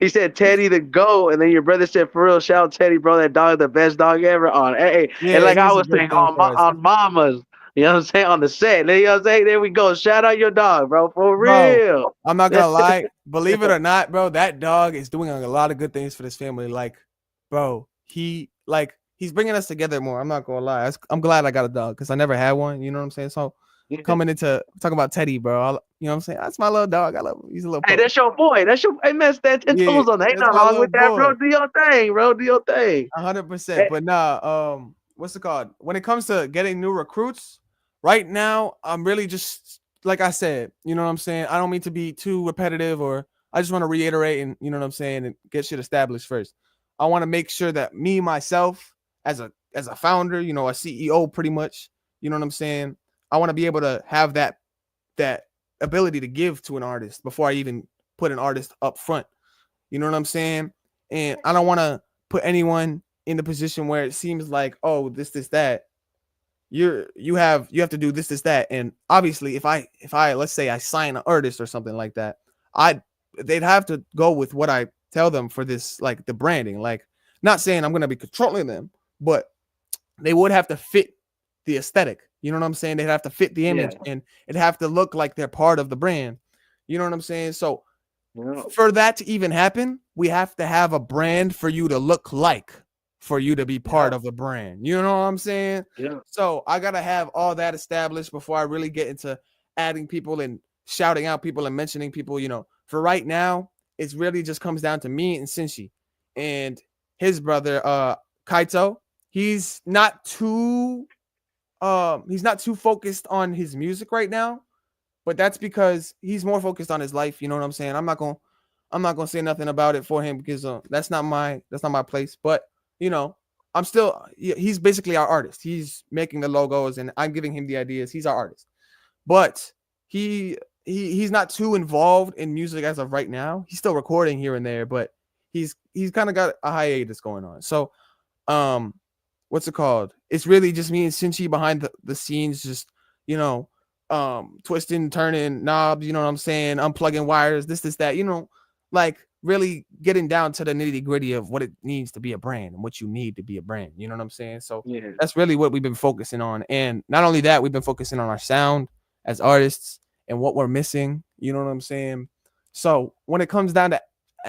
He said Teddy the GOAT, and then your brother said for real, shout out Teddy, bro, that dog, the best dog ever. On and Yeah, like I he's a was good saying thing for us. on mamas, you know what I'm saying, on the set. You know what I'm saying? There we go. Shout out your dog, bro, for Bro, real. I'm not gonna lie. Believe it or not, bro, that dog is doing a lot of good things for this family. Like, bro, he's bringing us together more. I'm not gonna lie. I'm glad I got a dog because I never had one. You know what I'm saying? So Yeah. coming into talking about Teddy, bro, you know what I'm saying? That's my little dog. I love him. He's a little Hey, puppy. that's your boy. That's your hey man, stand 10 Yeah, toes on that. Ain't that's nothing my wrong little with that, boy. bro. Do your thing, bro. Do your thing. 100%. Hey, But nah, what's it called? When it comes to getting new recruits, right now, I'm really just like I said, you know what I'm saying? I don't mean to be too repetitive or I just want to reiterate and you know what I'm saying and get shit established first. I want to make sure that me myself as a founder, you know, a CEO pretty much, you know what I'm saying? I want to be able to have that ability to give to an artist before I even put an artist up front. You know what I'm saying? And I don't want to put anyone in the position where it seems like, oh, this, that. You have to do this, that. And obviously if I let's say I sign an artist or something like that, I they'd have to go with what I tell them for this, like the branding. Like, not saying I'm gonna be controlling them, but they would have to fit the aesthetic. You know what I'm saying? They'd have to fit the yeah, image and it'd have to look like they're part of the brand. You know what I'm saying? So you know, for that to even happen, we have to have a brand for you to look like, for you to be part yeah, of the brand. You know what I'm saying? yeah. So I gotta have all that established before I really get into adding people and shouting out people and mentioning people. You know, for right now, it's really just comes down to me and Sinshi and his brother, Kaito. He's not too he's not too focused on his music right now, but that's because he's more focused on his life. You know what I'm saying? I'm not gonna say nothing about it for him because that's not my place. But you know, he's basically our artist. He's making the logos and I'm giving him the ideas. He's our artist, but he's not too involved in music as of right now. He's still recording here and there, but he's kind of got a hiatus going on. So um what's it called? It's really just me and Sinchi behind the scenes, just you know, twisting, turning knobs, you know what I'm saying, unplugging wires, this, that, like really getting down to the nitty gritty of what it needs to be a brand and what you need to be a brand. You know what I'm saying? So Yeah. that's really what we've been focusing on. And not only that, we've been focusing on our sound as artists and what we're missing. You know what I'm saying? So when it comes down to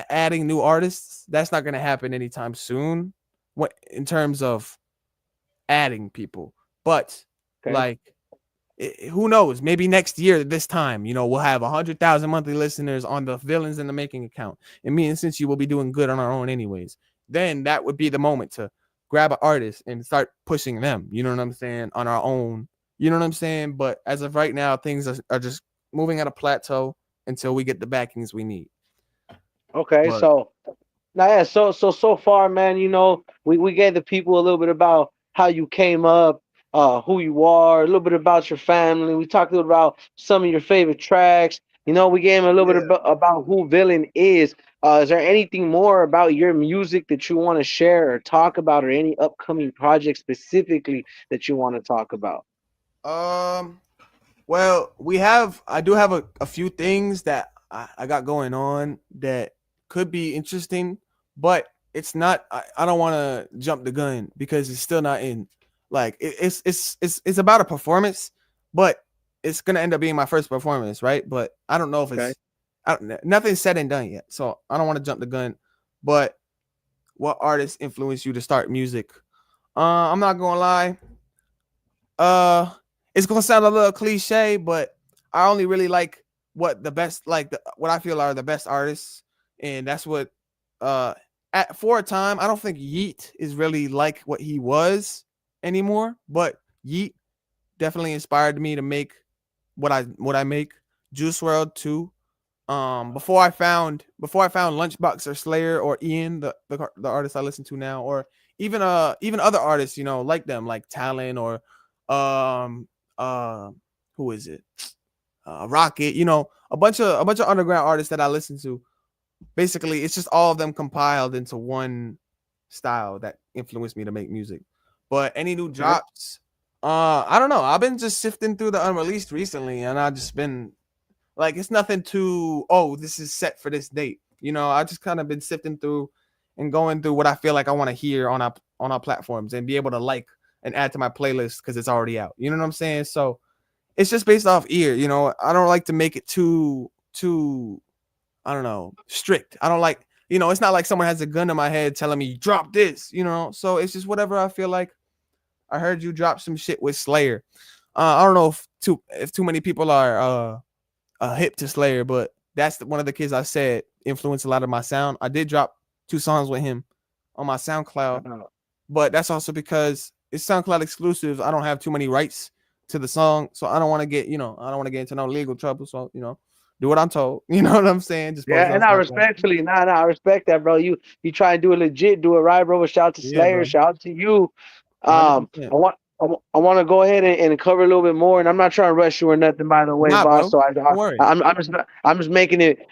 adding new artists, that's not going to happen anytime soon. What in terms of adding people, but Okay. like who knows? Maybe next year, this time, we'll have 100,000 monthly listeners on the Villains in the Making account, and me and Cincy will be doing good on our own, anyways. Then that would be the moment to grab an artist and start pushing them. You know what I'm saying? On our own. You know what I'm saying? But as of right now, things are just moving at a plateau until we get the backings we need. Okay. But So now, yeah, so far, man, we gave the people a little bit about how you came up, who you are, a little bit about your family. We talked a little about some of your favorite tracks. We gave them a little bit yeah. about who Villain is. Is there anything more about your music that you want to share or talk about, or any upcoming projects specifically that you want to talk about? Um Well, I do have a few things that I got going on that could be interesting, but it's not. I don't want to jump the gun because it's still not in. Like it's about a performance, but it's gonna end up being my first performance, right? But I don't know if Okay. nothing's said and done yet, so I don't want to jump the gun. But what artists influenced you to start music? I'm not gonna lie. Uh, it's gonna sound a little cliche, but I only really like what I feel are the best artists, and that's what uh for a time I don't think Yeet is really like what he was anymore, but Yeet definitely inspired me to make what I make. Juice World too. Before I found Lunchbox or Slayer or Ian, the artist I listen to now, or even other artists, like them, like Talon or um uh who is it? Rocket, a bunch of underground artists that I listen to. Basically, it's just all of them compiled into one style that influenced me to make music. But any new Okay. drops? I don't know. I've been just sifting through the unreleased recently, and I just been Like it's nothing to, oh, this is set for this date. I just kind of been sifting through and going through what I feel like I want to hear on our platforms and be able to like and add to my playlist because it's already out. You know what I'm saying? So it's just based off ear. I don't like to make it too I don't know, strict. I don't like, it's not like someone has a gun to my head telling me drop this. So it's just whatever I feel like. I heard you drop some shit with Slayer. I don't know if too many people are hip to Slayer, but that's one of the kids I said influenced a lot of my sound. I did drop 2 songs with him on my SoundCloud, but that's also because it's SoundCloud exclusives. I don't have too many rights to the song, so I don't want to get into no legal trouble. So do what I'm told. You know what I'm saying? Just post Yeah, it on and I SoundCloud. respectfully, I respect that, bro. You try and do it legit, do it right, bro. Shout out to Yeah, Slayer, bro. shout out to you. I 100%. want I want to go ahead and cover a little bit more, and I'm not trying to rush you or nothing, by the way, Nah, boss. bro. So Don't worry. I'm just making it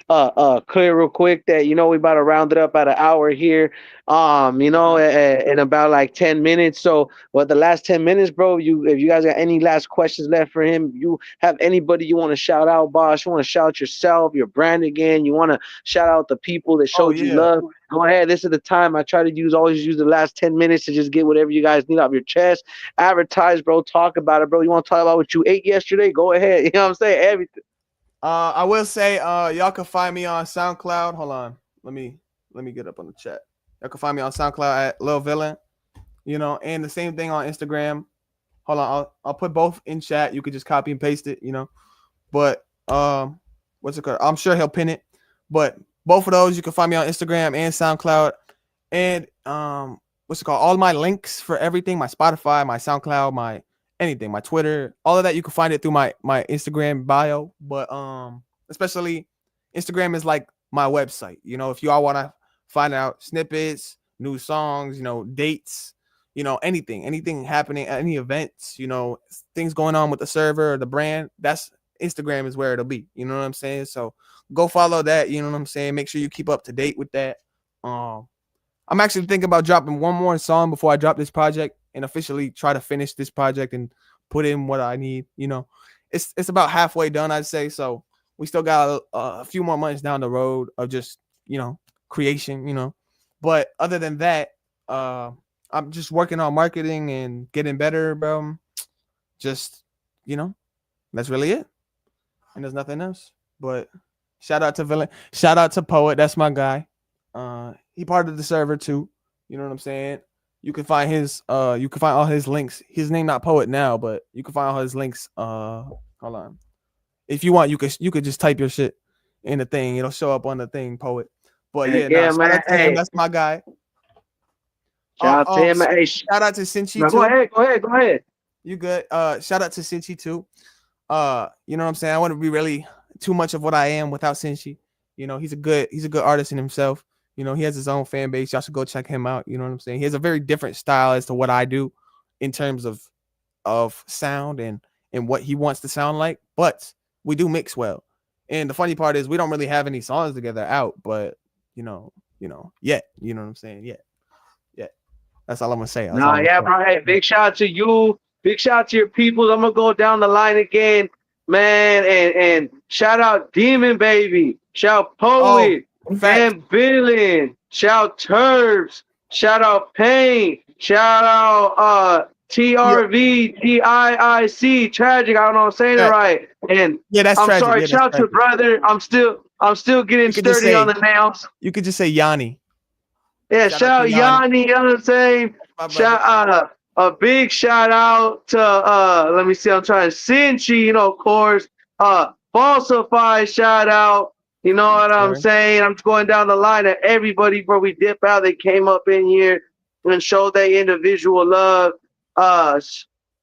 clear real quick that we about to round it up at an hour here, in about like 10 minutes. So, the last 10 minutes, bro, if you guys got any last questions left for him, you have anybody you want to shout out, boss, you want to shout yourself, your brand again, you want to shout out the people that Oh showed you yeah. love. Go ahead. This is the time. I try to always use the last 10 minutes to just get whatever you guys need off your chest. Advertise, bro. Talk about it, bro. You want to talk about what you ate yesterday? Go ahead. You know what I'm saying? Everything. I will say, y'all can find me on SoundCloud. Hold on. Let me get up on the chat. Y'all can find me on SoundCloud at Lil Villen. And the same thing on Instagram. Hold on, I'll put both in chat. You could just copy and paste it. But what's it called? I'm sure he'll pin it. But both of those you can find me on Instagram and SoundCloud. And what's it called? All my links for everything, my Spotify, my SoundCloud, my anything, my Twitter, all of that you can find it through my Instagram bio. But especially Instagram is like my website. If you all want to find out snippets, new songs, dates, anything happening, any events, things going on with the server or the brand, that's Instagram is where it'll be. You know what I'm saying? So go follow that. You know what I'm saying? Make sure you keep up to date with that. I'm actually thinking about dropping one more song before I drop this project and officially try to finish this project and put in what I need. It's about halfway done, I'd say. So we still got a few more months down the road of just creation. But other than that, I'm just working on marketing and getting better, bro. Just that's really it. And there's nothing else. But shout out to Villen. Shout out to Poet. That's my guy. He part of the server too. You know what I'm saying? You can find all his links. His name not Poet now, but you can find all his links. Hold on. If you want, you could just type your shit in the thing. It'll show up on the thing, Poet. But Heck yeah, yeah, shout man. out to him. Hey, That's my guy. shout out to him. Hey, Shout out to Sinchi no, go too. ahead. Go ahead. Go ahead. You good? Shout out to Sinchi too. You know what I'm saying? I wouldn't be really too much of what I am without Sinchi. He's a good artist in himself. He has his own fan base. Y'all should go check him out. You know what I'm saying? He has a very different style as to what I do in terms of sound and what he wants to sound like. But we do mix well. And the funny part is we don't really have any songs together out, but yet. You know what I'm saying? Yeah. That's all I'm gonna say. That's all Nah, I'm yeah, gonna bro. Hey, big shout out to you. Big shout out to your people. I'm gonna go down the line again, man. And shout out Demon Baby. Shout Oh, Poet facts. and Villen. Shout Turbs. Shout out Pain. Shout out Yeah, TRVTIIC. Tragic. I don't know if I'm saying it facts. right. And Yeah, that's I'm tragic. sorry. Yeah, that's Shout out to tragic. brother. I'm still getting You could just sturdy on say the nails. Yanni. Yeah, Shout out shout to out Yanni. Yanni, you know what I'm saying? My brother. Shout a big shout out to let me see, I'm trying to Cinchi, of course. Falsify shout out. You know what I'm Sir. saying? I'm going down the line of everybody before we dip out. They came up in here and showed their individual love. Uh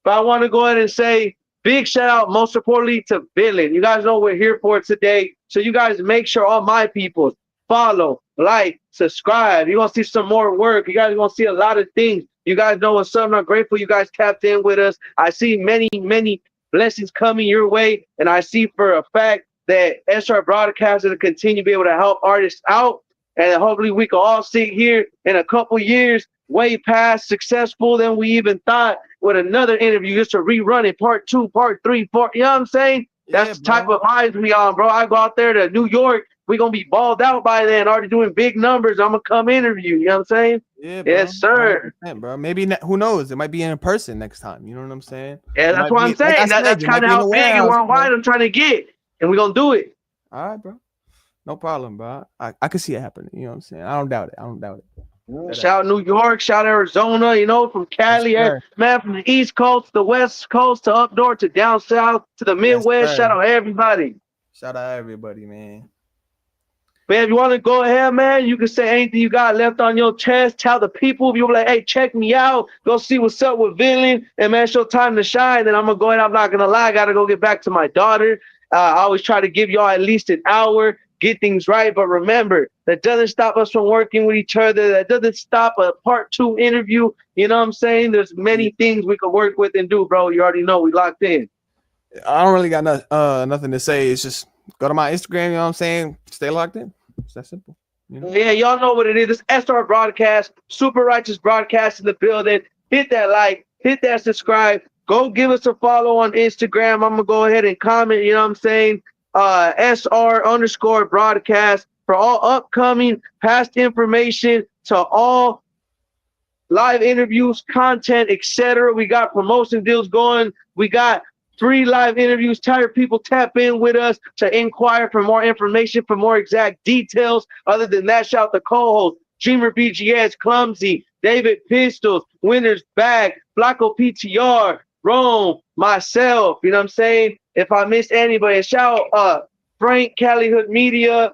but I want to go ahead and say big shout out, most importantly, to Villen. You guys know we're here for today. So you guys make sure all my people follow, like, subscribe. You're going to see some more work. You guys are going to see a lot of things. You guys know what's up. I'm grateful you guys tapped in with us. I see many, many blessings coming your way. And I see for a fact that SR Broadcast is going to continue to be able to help artists out. And hopefully we can all sit here in a couple years way past successful than we even thought with another interview just to rerun it, part two, part three, part, you know what I'm saying? Yeah, That's the type bro. of vibes we on, bro. I go out there to New York. We gonna be balled out by then, already doing big numbers. I'm gonna come interview. You know what I'm saying? Yeah, bro. Yes, sir. 100%, bro. Maybe who knows? It might be in person next time. You know what I'm saying? Yeah, It that's might what I'm be like I saying. said. That's You kind might of be in how a big and warehouse, bro. worldwide I'm trying to get, and we gonna do it. All right, bro. No problem, bro. I can see it happening. You know what I'm saying? I don't doubt it. I don't doubt it. That Shout New York, shout Arizona, from Yes, Cali, sir. man, from the East Coast to the West Coast to up north to down south to the Yes, Midwest. Shout sir. out everybody. Shout out everybody, man. Man, if you want to go ahead, man, you can say anything you got left on your chest. Tell the people. If you're like, hey, check me out. Go see what's up with Villen. And, man, it's your time to shine. Then I'm going to go ahead. I'm not going to lie. I got to go get back to my daughter. I always try to give y'all at least an hour, get things right. But remember, that doesn't stop us from working with each other. That doesn't stop a part 2 interview. You know what I'm saying? There's Yeah. many things we can work with and do, bro. You already know we locked in. I don't really got nothing to say. It's just go to my Instagram. You know what I'm saying? Stay locked in. It's that simple. You know. Yeah, y'all know what it is. It's SR Broadcast, Super Righteous Broadcast in the building. Hit that like, hit that subscribe. Go give us a follow on Instagram. I'm gonna go ahead and comment. You know what I'm saying? SR underscore broadcast for all upcoming past information to all live interviews, content, etc. We got promotion deals going. We got free live interviews. Tired people tap in with us to inquire for more information, for more exact details. Other than that, shout out the co-host, Dreamer BGS, Clumsy, David Pistols, Winners Bag, Flacco PTR, Rome, myself. You know what I'm saying? If I missed anybody, shout Frank Calihood Media,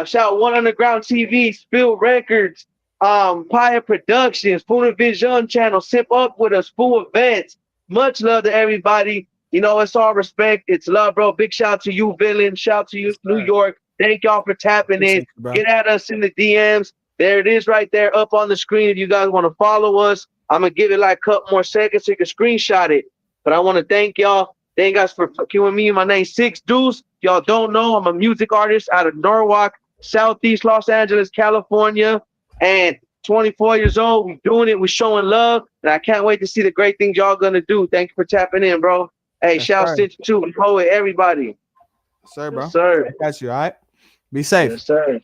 shout One Underground TV, Spill Records, Paya Productions, Full Vision Channel, Sip Up with us, Full Events. Much love to everybody. It's all respect. It's love, bro. Big shout out to you, Villain. Shout out to you, Yes, New sir. York. Thank y'all for tapping in. Appreciate you, bro. Get at us in the DMs. There it is right there up on the screen. If you guys want to follow us, I'm going to give it like a couple more seconds so you can screenshot it. But I want to thank y'all. Thank you guys for fucking with me. My name's Six Deuce. Y'all don't know, I'm a music artist out of Norwalk, Southeast Los Angeles, California. And 24 years old. We doing it. We showing love. And I can't wait to see the great things y'all gonna do. Thank you for tapping in, bro. Hey, Yes, shout sir. Stitch too. Poet, everybody. Yes, sir, Yes, bro. sir. I got you. All right. Be safe. Yes, sir.